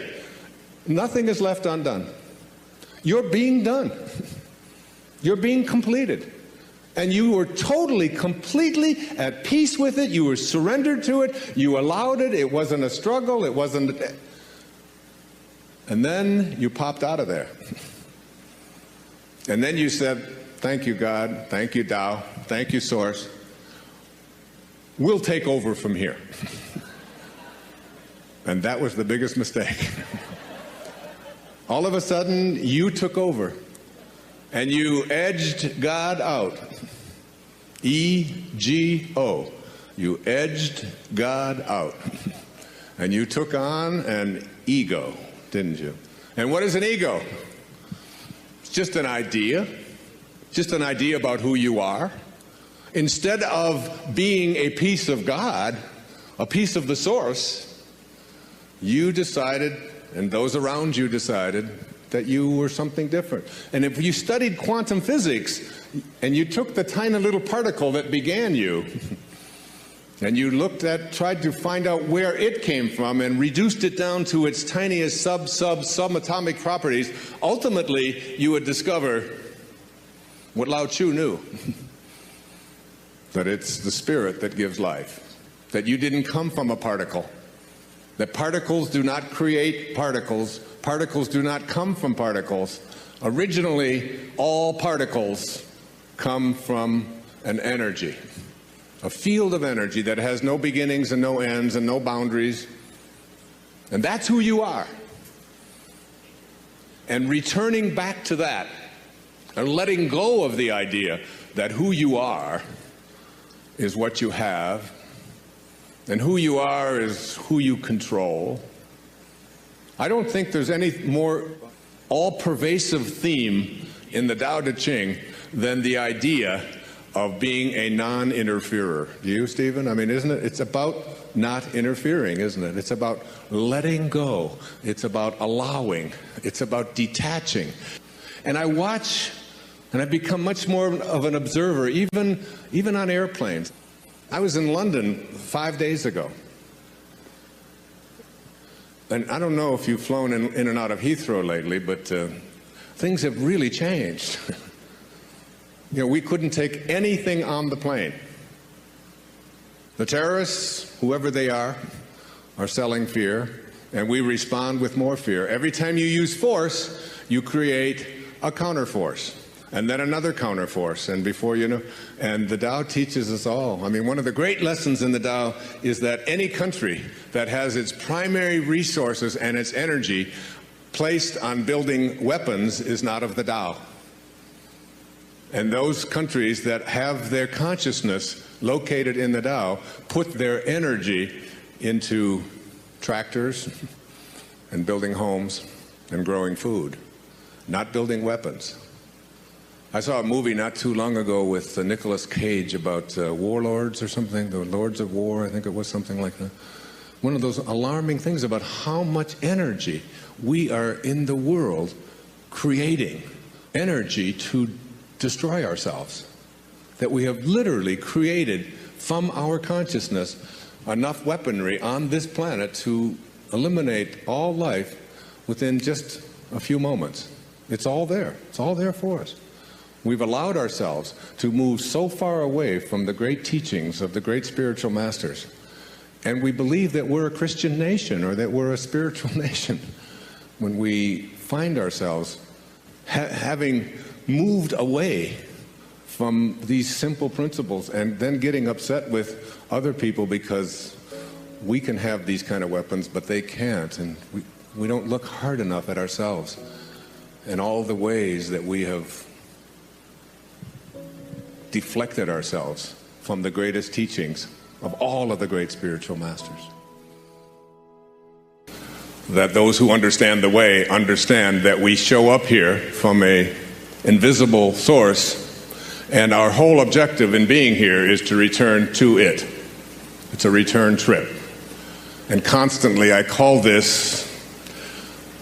Nothing is left undone. You're being done. You're being completed. And you were totally, completely at peace with it. You were surrendered to it. You allowed it. It wasn't a struggle. It wasn't... And then you popped out of there. And then you said, thank you, God. Thank you, Tao. Thank you, Source. We'll take over from here. And that was the biggest mistake. All of a sudden, you took over. And you edged God out. E-G-O. You edged God out. And you took on an ego, didn't you? And what is an ego? It's just an idea. Just an idea about who you are. Instead of being a piece of God, a piece of the source, you decided, and those around you decided, that you were something different. And if you studied quantum physics, and you took the tiny little particle that began you, and you tried to find out where it came from and reduced it down to its tiniest subatomic properties, ultimately you would discover what Lao Tzu knew, that it's the spirit that gives life, that you didn't come from a particle, that particles do not create particles, particles do not come from particles. Originally, all particles come from an energy, a field of energy that has no beginnings and no ends and no boundaries. And that's who you are. And returning back to that and letting go of the idea that who you are is what you have, and who you are is who you control. I don't think there's any more all-pervasive theme in the Tao Te Ching than the idea of being a non-interferer. Do you, Stephen? I mean, isn't it? It's about not interfering, isn't it? It's about letting go. It's about allowing. It's about detaching. And I watch, and I've become much more of an observer, even on airplanes. I was in London 5 days ago. And I don't know if you've flown in and out of Heathrow lately, but things have really changed. You know, we couldn't take anything on the plane. The terrorists, whoever they are selling fear, and we respond with more fear. Every time you use force, you create a counterforce, and then another counterforce, and before you know, and the Tao teaches us all. I mean, one of the great lessons in the Tao is that any country that has its primary resources and its energy placed on building weapons is not of the Tao. And those countries that have their consciousness located in the Tao put their energy into tractors and building homes and growing food, not building weapons. I saw a movie not too long ago with Nicolas Cage about warlords or something, the Lords of War, I think it was something like that. One of those alarming things about how much energy we are in the world creating, energy to destroy ourselves, that we have literally created from our consciousness enough weaponry on this planet to eliminate all life within just a few moments. It's all there. It's all there for us. We've allowed ourselves to move so far away from the great teachings of the great spiritual masters, and we believe that we're a Christian nation or that we're a spiritual nation when we find ourselves having moved away from these simple principles and then getting upset with other people because we can have these kind of weapons but they can't, and we don't look hard enough at ourselves and all the ways that we have deflected ourselves from the greatest teachings of all of the great spiritual masters. That those who understand the way understand that we show up here from a invisible source, and our whole objective in being here is to return to it. It's a return trip. And constantly I call this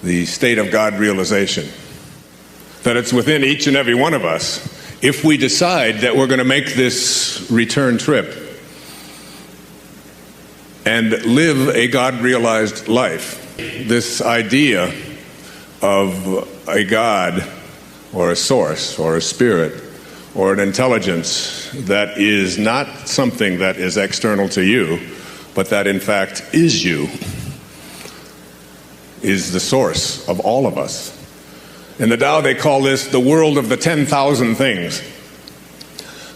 the state of God realization. That it's within each and every one of us. If we decide that we're going to make this return trip and live a God-realized life, this idea of a God or a source or a spirit or an intelligence that is not something that is external to you, but that in fact is you, is the source of all of us. In the Tao they call this the world of the 10,000 things.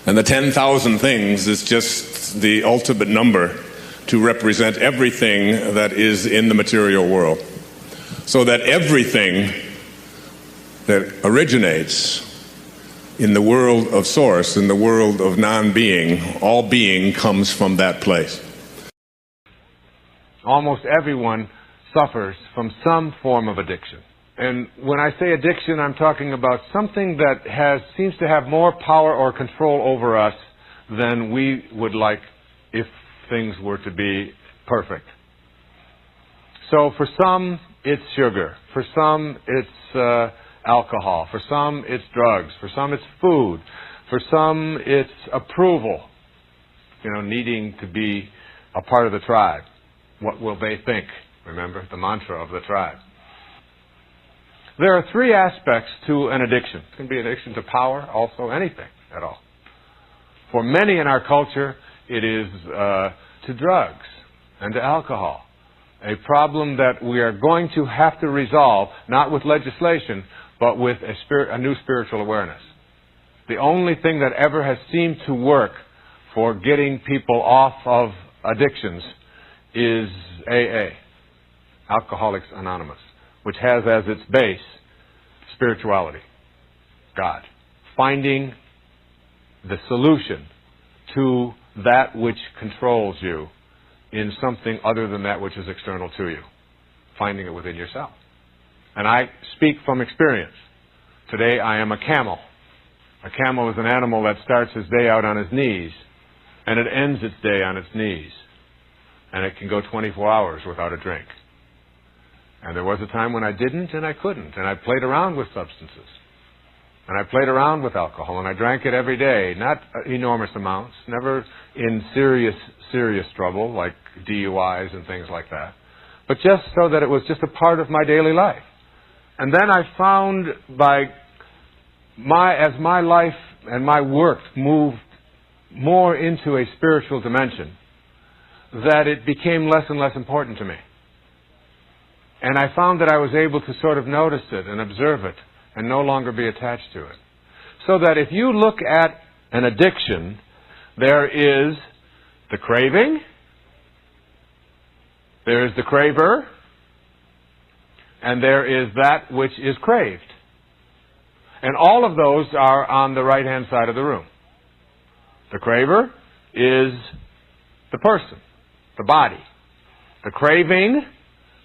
And the 10,000 things is just the ultimate number to represent everything that is in the material world. So that everything that originates in the world of source, in the world of non-being, all being comes from that place. Almost everyone suffers from some form of addiction. And when I say addiction, I'm talking about something that seems to have more power or control over us than we would like if things were to be perfect. So for some, it's sugar. For some, it's alcohol. For some, it's drugs. For some, it's food. For some, it's approval. Needing to be a part of the tribe. What will they think? Remember, the mantra of the tribe. There are three aspects to an addiction. It can be an addiction to power, also anything at all. For many in our culture, it is to drugs and to alcohol. A problem that we are going to have to resolve, not with legislation, but with a new spiritual awareness. The only thing that ever has seemed to work for getting people off of addictions is AA, Alcoholics Anonymous, which has as its base spirituality, God. Finding the solution to that which controls you in something other than that which is external to you. Finding it within yourself. And I speak from experience. Today I am a camel. A camel is an animal that starts his day out on his knees, and it ends its day on its knees. And it can go 24 hours without a drink. And there was a time when I didn't and I couldn't. And I played around with substances. And I played around with alcohol. And I drank it every day. Not enormous amounts. Never in serious trouble, like DUIs and things like that. But just so that it was just a part of my daily life. And then I found as my life and my work moved more into a spiritual dimension, that it became less and less important to me. And I found that I was able to sort of notice it and observe it and no longer be attached to it. So that if you look at an addiction, there is the craving, there is the craver, and there is that which is craved. And all of those are on the right-hand side of the room. The craver is the person, the body. The craving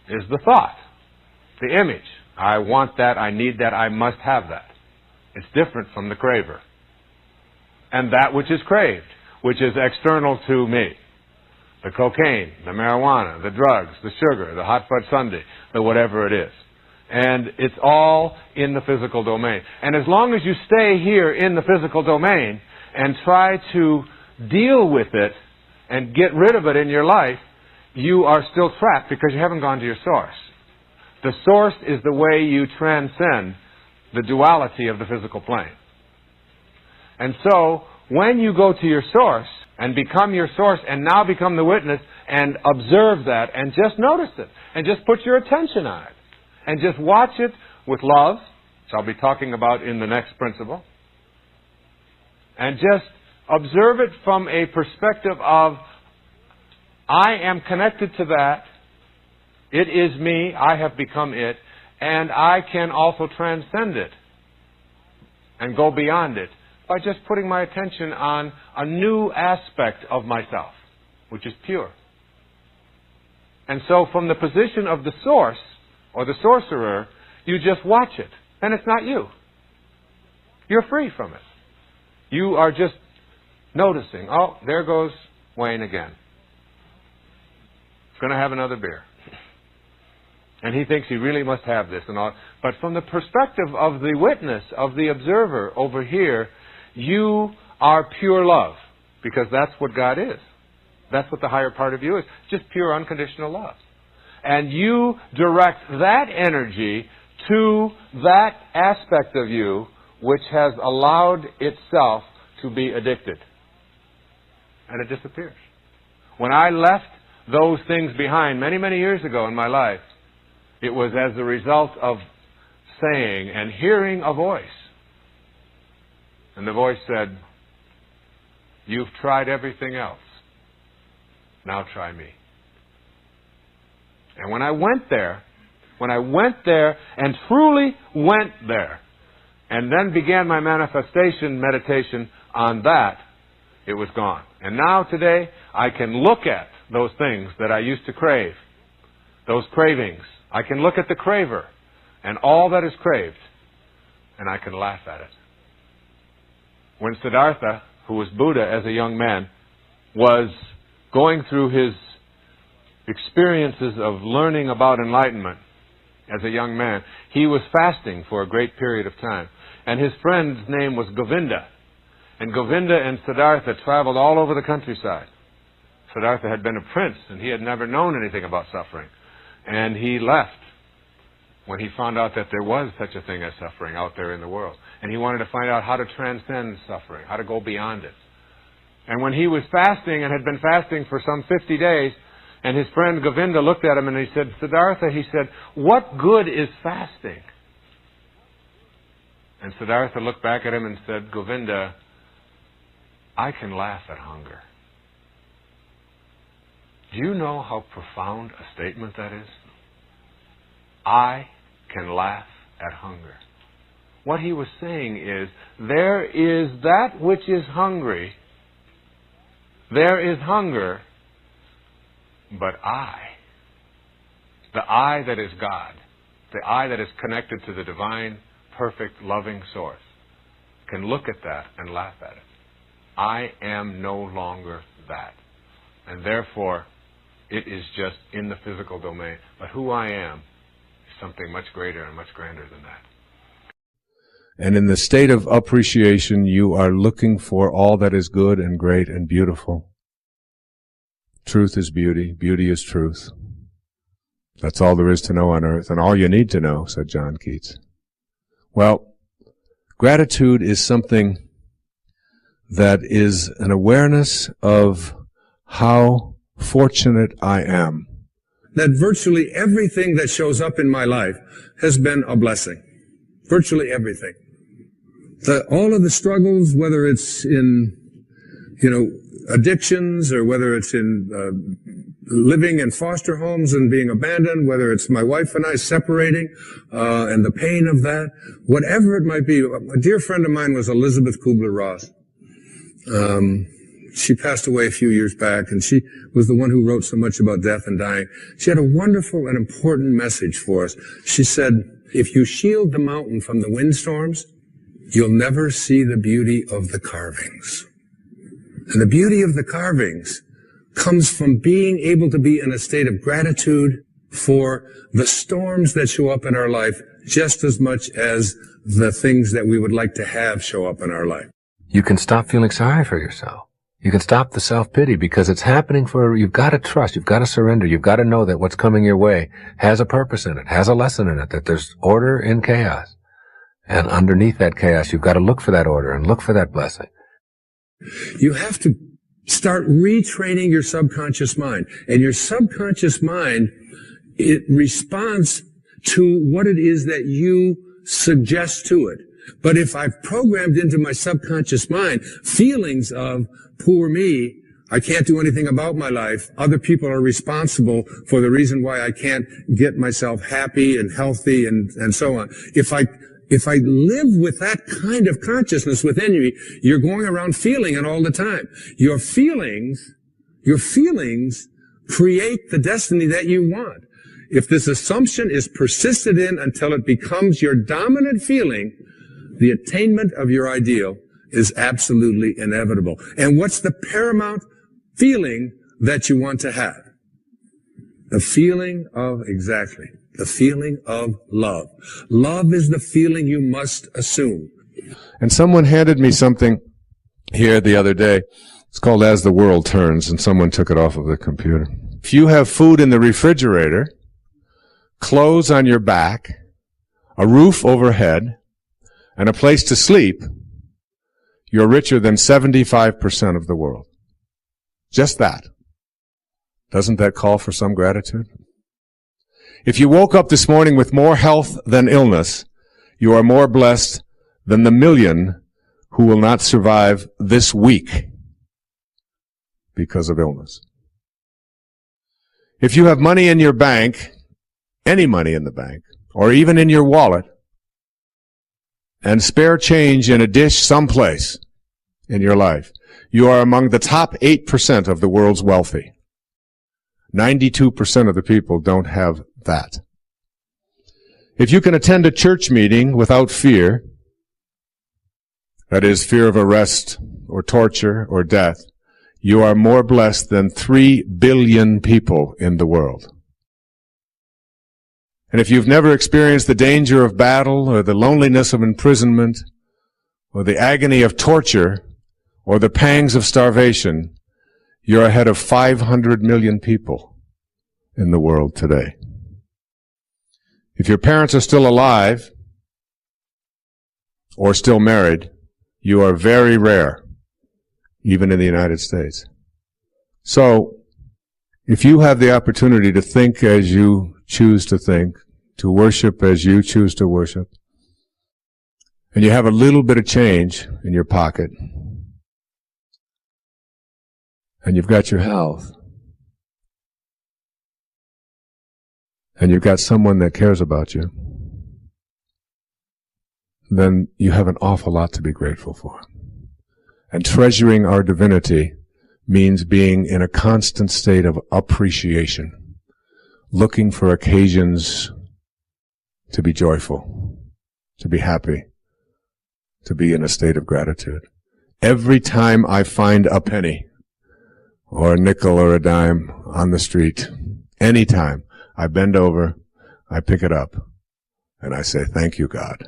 is the thought, the image. I want that, I need that, I must have that. It's different from the craver. And that which is craved, which is external to me. The cocaine, the marijuana, the drugs, the sugar, the hot fudge sundae, the whatever it is. And it's all in the physical domain. And as long as you stay here in the physical domain and try to deal with it and get rid of it in your life, you are still trapped because you haven't gone to your source. The source is the way you transcend the duality of the physical plane. And so, when you go to your source and become your source and now become the witness and observe that and just notice it and just put your attention on it and just watch it with love, which I'll be talking about in the next principle, and just observe it from a perspective of, I am connected to that, it is me, I have become it, and I can also transcend it and go beyond it by just putting my attention on a new aspect of myself, which is pure. And so from the position of the source, or the sorcerer, you just watch it, and it's not you. You're free from it. You are just noticing, oh, there goes Wayne again. Going to have another beer. And he thinks he really must have this and all. But from the perspective of the witness, of the observer over here, you are pure love. Because that's what God is. That's what the higher part of you is. Just pure unconditional love. And you direct that energy to that aspect of you which has allowed itself to be addicted. And it disappears. When I left those things behind many, many years ago in my life, it was as a result of saying and hearing a voice. And the voice said, you've tried everything else. Now try me. And when I went there and truly went there, and then began my manifestation meditation on that, it was gone. And now today, I can look at those things that I used to crave, those cravings. I can look at the craver and all that is craved, and I can laugh at it. When Siddhartha, who was Buddha as a young man, was going through his experiences of learning about enlightenment as a young man. He was fasting for a great period of time. And his friend's name was Govinda. And Govinda and Siddhartha traveled all over the countryside. Siddhartha had been a prince, and he had never known anything about suffering. And he left when he found out that there was such a thing as suffering out there in the world. And he wanted to find out how to transcend suffering, how to go beyond it. And when he was fasting and had been fasting for some 50 days, and his friend Govinda looked at him and he said, Siddhartha, he said, what good is fasting? And Siddhartha looked back at him and said, Govinda, I can laugh at hunger. Do you know how profound a statement that is? I can laugh at hunger. What he was saying is, there is that which is hungry. There is hunger, but the I that is God, the I that is connected to the divine, perfect, loving source, can look at that and laugh at it. I am no longer that. And therefore, it is just in the physical domain. But who I am is something much greater and much grander than that. And in the state of appreciation, you are looking for all that is good and great and beautiful. Truth is beauty. Beauty is truth. That's all there is to know on earth, and all you need to know, said John Keats. Well, gratitude is something that is an awareness of how fortunate I am. That virtually everything that shows up in my life has been a blessing. Virtually everything. All of the struggles, whether it's in, addictions, or whether it's in living in foster homes and being abandoned, whether it's my wife and I separating, and the pain of that, whatever it might be. A dear friend of mine was Elizabeth Kubler-Ross. She passed away a few years back, and she was the one who wrote so much about death and dying. She had a wonderful and important message for us. She said, if you shield the mountain from the windstorms, you'll never see the beauty of the carvings. And the beauty of the carvings comes from being able to be in a state of gratitude for the storms that show up in our life just as much as the things that we would like to have show up in our life. You can stop feeling sorry for yourself. You can stop the self-pity because it's happening you've got to trust, you've got to surrender, you've got to know that what's coming your way has a purpose in it, has a lesson in it, that there's order in chaos. And underneath that chaos, you've got to look for that order and look for that blessing. You have to start retraining your subconscious mind. And your subconscious mind, it responds to what it is that you suggest to it. But if I've programmed into my subconscious mind feelings of, poor me, I can't do anything about my life, other people are responsible for the reason why I can't get myself happy and healthy and so on. If I live with that kind of consciousness within you, you're going around feeling it all the time. Your feelings create the destiny that you want. If this assumption is persisted in until it becomes your dominant feeling, the attainment of your ideal is absolutely inevitable. And what's the paramount feeling that you want to have? The feeling of love. Love is the feeling you must assume. And someone handed me something here the other day. It's called As the World Turns, and someone took it off of the computer. If you have food in the refrigerator, clothes on your back, a roof overhead, and a place to sleep, you're richer than 75% of the world. Just that. Doesn't that call for some gratitude? If you woke up this morning with more health than illness, you are more blessed than the million who will not survive this week because of illness. If you have money in your bank, any money in the bank, or even in your wallet, and spare change in a dish someplace in your life, you are among the top 8% of the world's wealthy. 92% of the people don't have that. If you can attend a church meeting without fear, that is, fear of arrest or torture or death, you are more blessed than 3 billion people in the world. And if you've never experienced the danger of battle or the loneliness of imprisonment or the agony of torture or the pangs of starvation, you're ahead of 500 million people in the world today. If your parents are still alive or still married, you are very rare, even in the United States. So, if you have the opportunity to think as you choose to think, to worship as you choose to worship, and you have a little bit of change in your pocket, and you've got your health, and you've got someone that cares about you, then you have an awful lot to be grateful for. And treasuring our divinity means being in a constant state of appreciation, looking for occasions to be joyful, to be happy, to be in a state of gratitude. Every time I find a penny, or a nickel or a dime on the street, anytime, I bend over, I pick it up, and I say, thank you, God,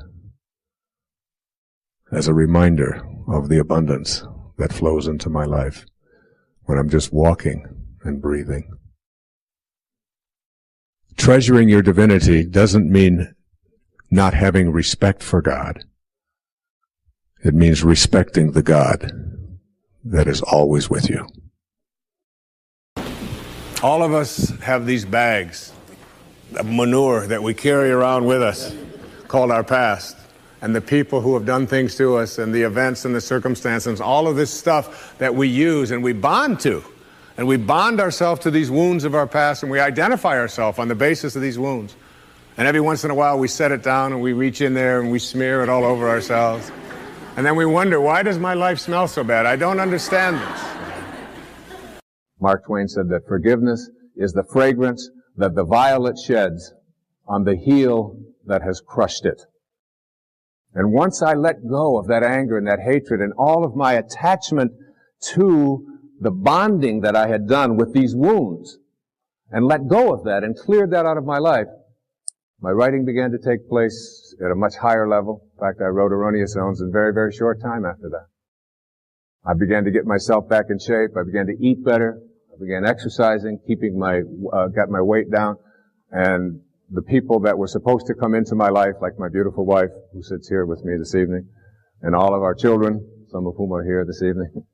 as a reminder of the abundance that flows into my life when I'm just walking and breathing. Treasuring your divinity doesn't mean not having respect for God. It means respecting the God that is always with you. All of us have these bags of manure that we carry around with us called our past, and the people who have done things to us, and the events and the circumstances, all of this stuff that we use and we bond to. And we bond ourselves to these wounds of our past, and we identify ourselves on the basis of these wounds. And every once in a while we set it down and we reach in there and we smear it all over ourselves. And then we wonder, why does my life smell so bad? I don't understand this. Mark Twain said that forgiveness is the fragrance that the violet sheds on the heel that has crushed it. And once I let go of that anger and that hatred and all of my attachment to the bonding that I had done with these wounds, and let go of that and cleared that out of my life, my writing began to take place at a much higher level. In fact, I wrote Erroneous Zones in a very, very short time after that. I began to get myself back in shape. I began to eat better. I began exercising, got my weight down, and the people that were supposed to come into my life, like my beautiful wife who sits here with me this evening, and all of our children, some of whom are here this evening,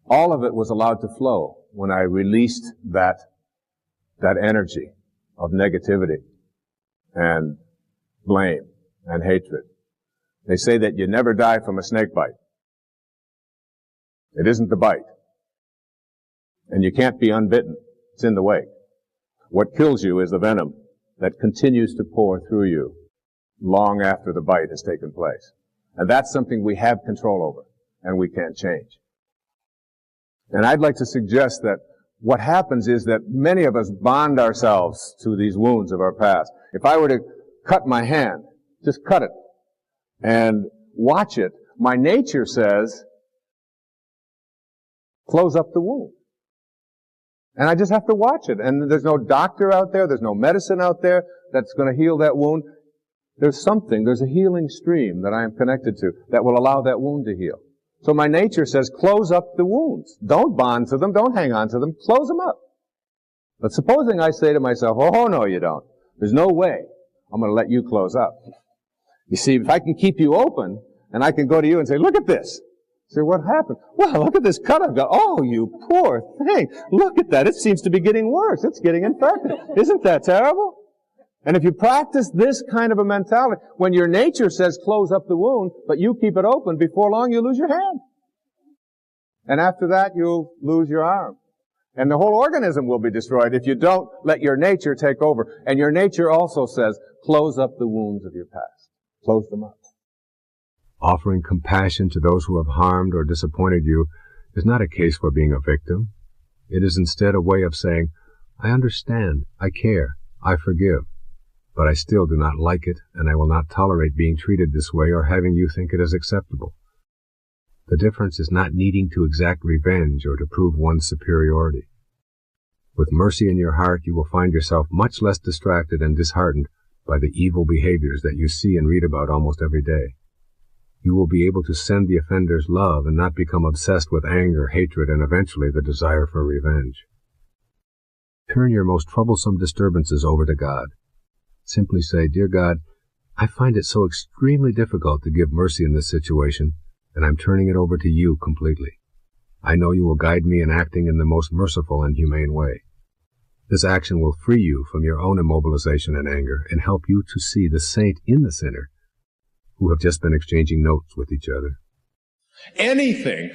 all of it was allowed to flow when I released that energy of negativity and blame and hatred. They say that you never die from a snake bite. It isn't the bite. And you can't be unbitten. It's in the wake. What kills you is the venom that continues to pour through you long after the bite has taken place. And that's something we have control over and we can't change. And I'd like to suggest that what happens is that many of us bond ourselves to these wounds of our past. If I were to cut my hand, just cut it, and watch it, my nature says, close up the wound. And I just have to watch it. And there's no doctor out there, there's no medicine out there that's going to heal that wound. There's a healing stream that I am connected to that will allow that wound to heal. So my nature says, close up the wounds. Don't bond to them, don't hang on to them, close them up. But supposing I say to myself, oh no you don't. There's no way I'm going to let you close up. You see, if I can keep you open, and I can go to you and say, look at this. Say, what happened? Well, look at this cut I've got. Oh, you poor thing. Look at that. It seems to be getting worse. It's getting infected. Isn't that terrible? And if you practice this kind of a mentality, when your nature says close up the wound, but you keep it open, before long you lose your hand. And after that, you'll lose your arm. And the whole organism will be destroyed if you don't let your nature take over. And your nature also says, close up the wounds of your past. Close them up. Offering compassion to those who have harmed or disappointed you is not a case for being a victim. It is instead a way of saying, I understand, I care, I forgive, but I still do not like it, and I will not tolerate being treated this way or having you think it is acceptable. The difference is not needing to exact revenge or to prove one's superiority. With mercy in your heart, you will find yourself much less distracted and disheartened by the evil behaviors that you see and read about almost every day. You will be able to send the offenders love and not become obsessed with anger, hatred, and eventually the desire for revenge. Turn your most troublesome disturbances over to God. Simply say, "Dear God, I find it so extremely difficult to give mercy in this situation, and I'm turning it over to you completely. I know you will guide me in acting in the most merciful and humane way. This action will free you from your own immobilization and anger and help you to see the saint in the sinner who have just been exchanging notes with each other." Anything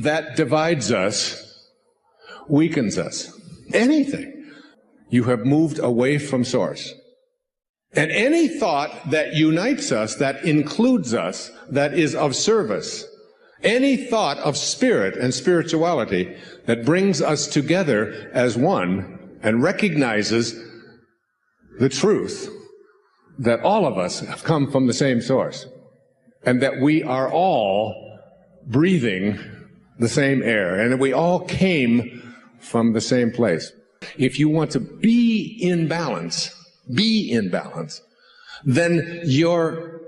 that divides us weakens us. Anything. You have moved away from source. And any thought that unites us, that includes us, that is of service, any thought of spirit and spirituality that brings us together as one and recognizes the truth that all of us have come from the same source and that we are all breathing the same air and that we all came from the same place. If you want to be in balance, then your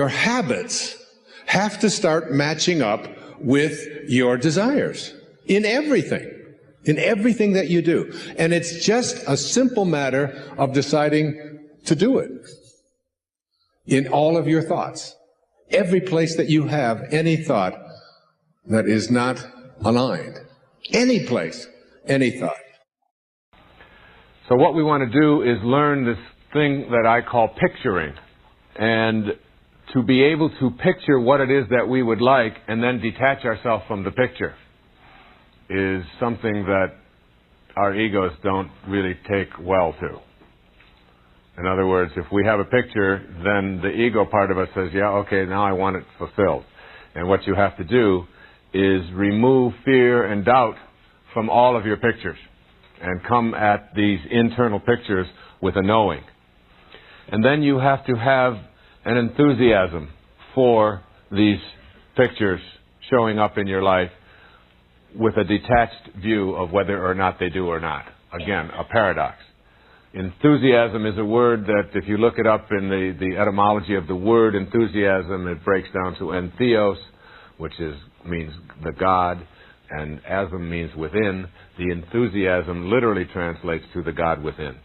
habits have to start matching up with your desires in everything that you do. And it's just a simple matter of deciding to do it in all of your thoughts. Every place that you have any thought that is not aligned. Any place, any thought. So what we want to do is learn this thing that I call picturing. And to be able to picture what it is that we would like and then detach ourselves from the picture is something that our egos don't really take well to. In other words, if we have a picture, then the ego part of us says, yeah, okay, now I want it fulfilled. And what you have to do is remove fear and doubt from all of your pictures and come at these internal pictures with a knowing. And then you have to have an enthusiasm for these pictures showing up in your life with a detached view of whether or not they do or not. Again, a paradox. Enthusiasm is a word that if you look it up in the etymology of the word enthusiasm, it breaks down to entheos, which means the God, and asm means within. The enthusiasm literally translates to the God within.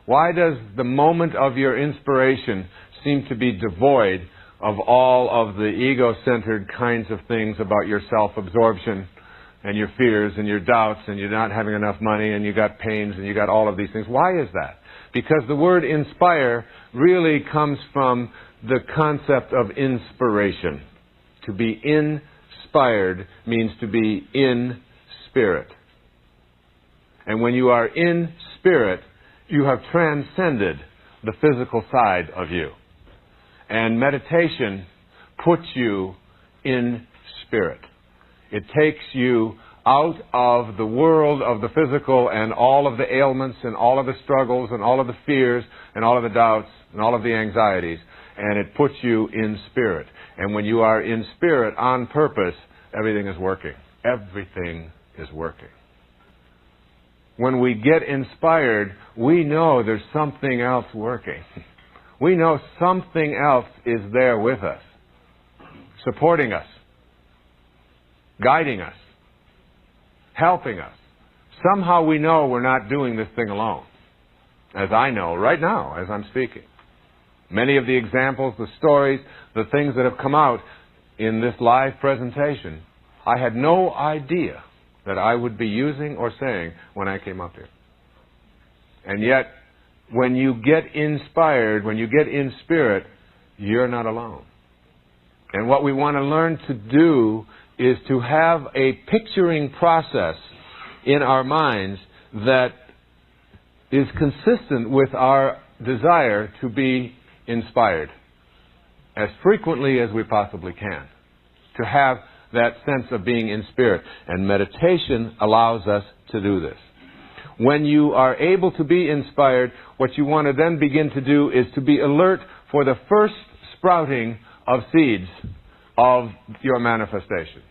Why does the moment of your inspiration seem to be devoid of all of the ego-centered kinds of things about your self-absorption and your fears and your doubts and you're not having enough money and you got pains and you got all of these things? Why is that? Because the word inspire really comes from the concept of inspiration. To be inspired means to be in spirit. And when you are in spirit, you have transcended the physical side of you. And meditation puts you in spirit. It takes you out of the world of the physical and all of the ailments and all of the struggles and all of the fears and all of the doubts and all of the anxieties, and it puts you in spirit. And when you are in spirit on purpose, everything is working. Everything is working. When we get inspired, we know there's something else working. We know something else is there with us, supporting us, guiding us, helping us. Somehow we know we're not doing this thing alone, as I know right now as I'm speaking. Many of the examples, the stories, the things that have come out in this live presentation, I had no idea that I would be using or saying when I came up here. And yet, when you get inspired, when you get in spirit, you're not alone. And what we want to learn to do is to have a picturing process in our minds that is consistent with our desire to be inspired as frequently as we possibly can. To have that sense of being in spirit. And meditation allows us to do this. When you are able to be inspired, what you want to then begin to do is to be alert for the first sprouting of seeds of your manifestation.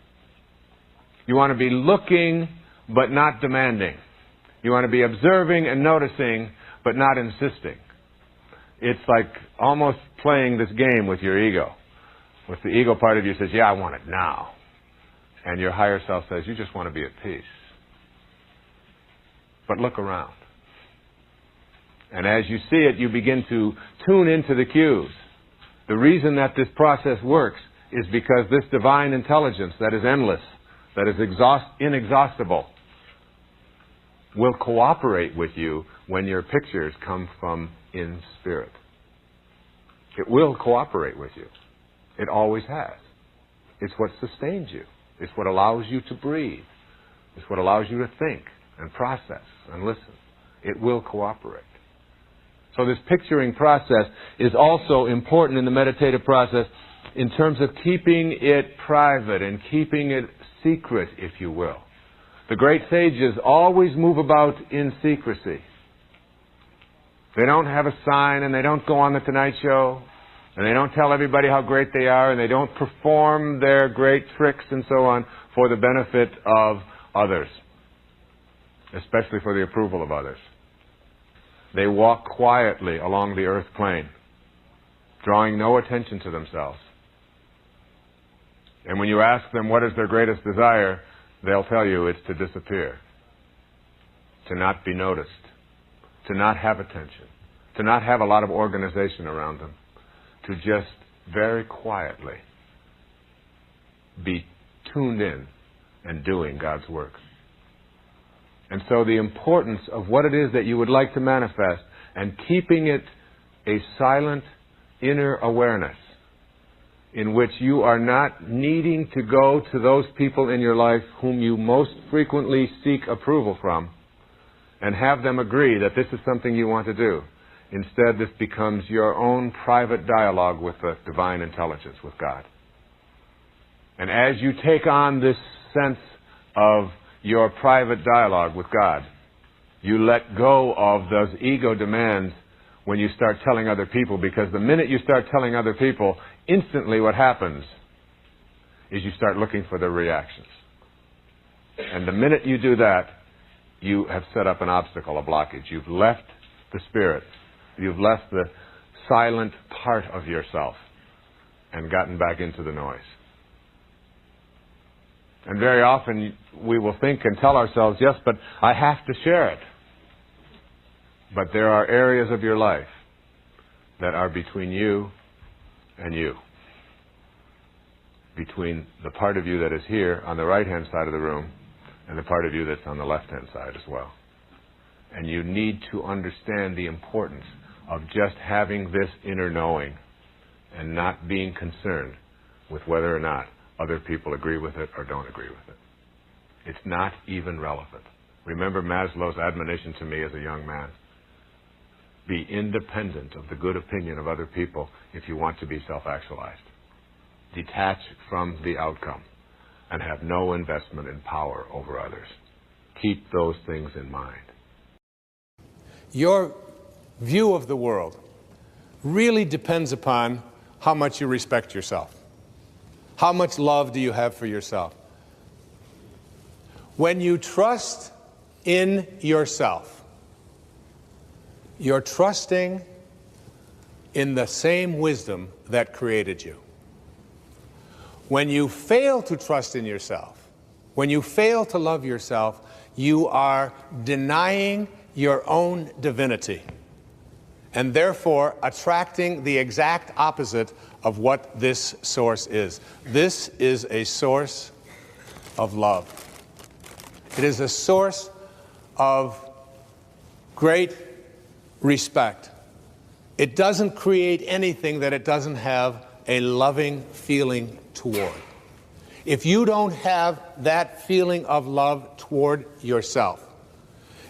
You want to be looking but not demanding. You want to be observing and noticing but not insisting. It's like almost playing this game with your ego. With the ego part of you says, yeah, I want it now. And your higher self says, you just want to be at peace. But look around. And as you see it, you begin to tune into the cues. The reason that this process works is because this divine intelligence that is endless, that is inexhaustible, will cooperate with you when your pictures come from in spirit. It will cooperate with you. It always has. It's what sustains you. It's what allows you to breathe. It's what allows you to think and process and listen. It will cooperate. So this picturing process is also important in the meditative process in terms of keeping it private and keeping it secret, if you will. The great sages always move about in secrecy. They don't have a sign, and they don't go on the Tonight Show, and they don't tell everybody how great they are, and they don't perform their great tricks and so on for the benefit of others, especially for the approval of others. They walk quietly along the earth plane, drawing no attention to themselves. And when you ask them what is their greatest desire, they'll tell you it's to disappear, to not be noticed, to not have attention, to not have a lot of organization around them, to just very quietly be tuned in and doing God's work. And so the importance of what it is that you would like to manifest and keeping it a silent inner awareness in which you are not needing to go to those people in your life whom you most frequently seek approval from and have them agree that this is something you want to do. Instead, this becomes your own private dialogue with the divine intelligence, with God. And as you take on this sense of your private dialogue with God, you let go of those ego demands when you start telling other people, because the minute you start telling other people, instantly what happens is you start looking for their reactions. And the minute you do that, you have set up an obstacle, a blockage. You've left the spirit. You've left the silent part of yourself and gotten back into the noise. And very often we will think and tell ourselves, yes, but I have to share it. But there are areas of your life that are between you and you. Between the part of you that is here on the right-hand side of the room and the part of you that's on the left-hand side as well. And you need to understand the importance of just having this inner knowing and not being concerned with whether or not other people agree with it or don't agree with it. It's not even relevant. Remember Maslow's admonition to me as a young man. Be independent of the good opinion of other people if you want to be self-actualized. Detach from the outcome and have no investment in power over others. Keep those things in mind. Your view of the world really depends upon how much you respect yourself. How much love do you have for yourself? When you trust in yourself, you're trusting in the same wisdom that created you. When you fail to trust in yourself, when you fail to love yourself, you are denying your own divinity and therefore attracting the exact opposite of what this source is. This is a source of love. It is a source of great respect. It doesn't create anything that it doesn't have a loving feeling toward. If you don't have that feeling of love toward yourself,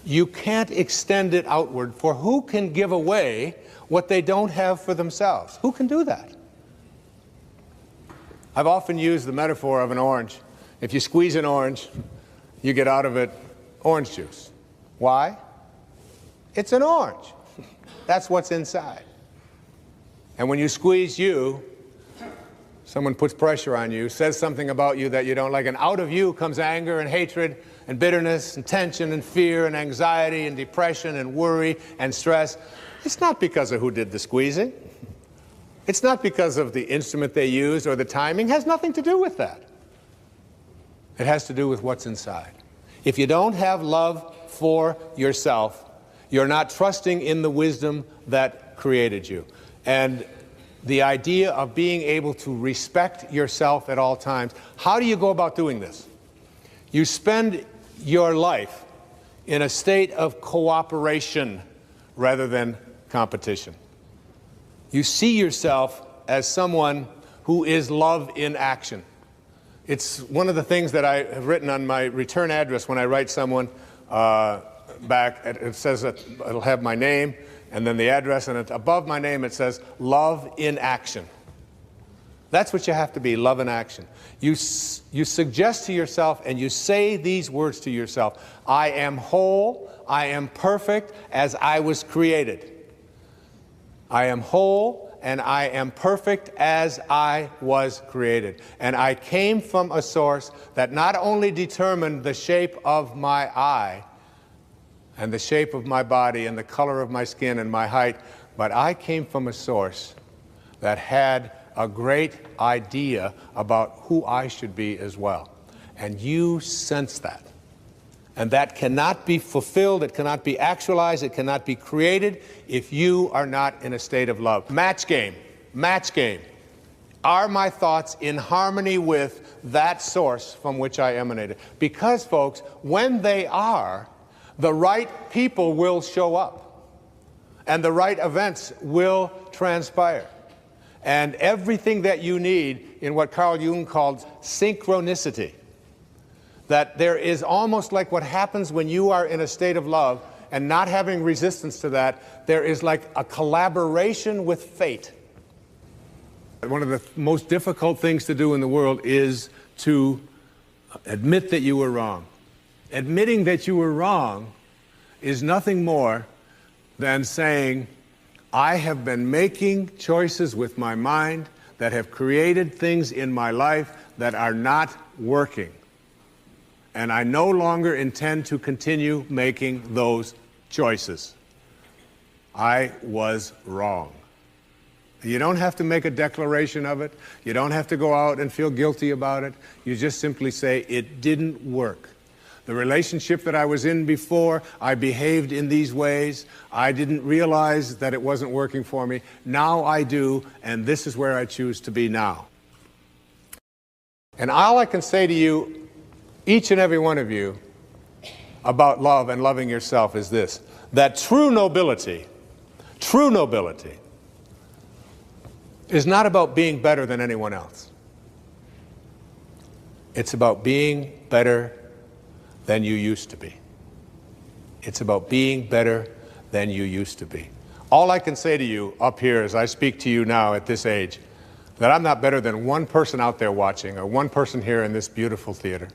you can't extend it outward, for who can give away what they don't have for themselves? Who can do that? I've often used the metaphor of an orange. If you squeeze an orange, you get out of it orange juice. Why? It's an orange. That's what's inside. And when you squeeze you, Someone puts pressure on you, says something about you that you don't like, and out of you comes anger and hatred and bitterness and tension and fear and anxiety and depression and worry and stress. It's not because of who did the squeezing. It's not because of the instrument they used or the timing. It has nothing to do with that. It has to do with what's inside. If you don't have love for yourself, you're not trusting in the wisdom that created you. And the idea of being able to respect yourself at all times. How do you go about doing this? You spend your life in a state of cooperation rather than competition. You see yourself as someone who is love in action. It's one of the things that I have written on my return address when I write someone back. It says that it'll have my name and then the address, and above my name it says love in action. That's what you have to be, love in action. You suggest to yourself and you say these words to yourself: I am whole, I am perfect as I was created. I am whole and I am perfect as I was created. And I came from a source that not only determined the shape of my eye and the shape of my body and the color of my skin and my height, but I came from a source that had a great idea about who I should be as well. And you sense that. And that cannot be fulfilled, it cannot be actualized, it cannot be created if you are not in a state of love. Match game. Match game. Are my thoughts in harmony with that source from which I emanated? Because, folks, when they are, the right people will show up. And the right events will transpire. And everything that you need in what Carl Jung called synchronicity, that there is almost like what happens when you are in a state of love and not having resistance to that, there is like a collaboration with fate. One of the most difficult things to do in the world is to admit that you were wrong. Admitting that you were wrong is nothing more than saying, I have been making choices with my mind that have created things in my life that are not working. And I no longer intend to continue making those choices. I was wrong. You don't have to make a declaration of it. You don't have to go out and feel guilty about it. You just simply say, it didn't work. The relationship that I was in before, I behaved in these ways. I didn't realize that it wasn't working for me. Now I do, and this is where I choose to be now. And all I can say to you, each and every one of you, about love and loving yourself is this: that true nobility is not about being better than anyone else. It's about being better than you used to be. It's about being better than you used to be. All I can say to you up here as I speak to you now at this age, that I'm not better than one person out there watching or one person here in this beautiful theater.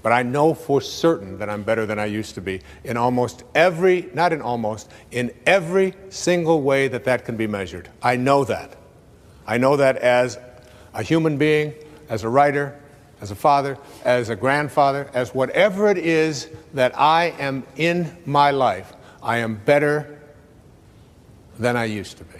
But I know for certain that I'm better than I used to be in almost every, not in almost, in every single way that that can be measured. I know that. I know that as a human being, as a writer, as a father, as a grandfather, as whatever it is that I am in my life, I am better than I used to be.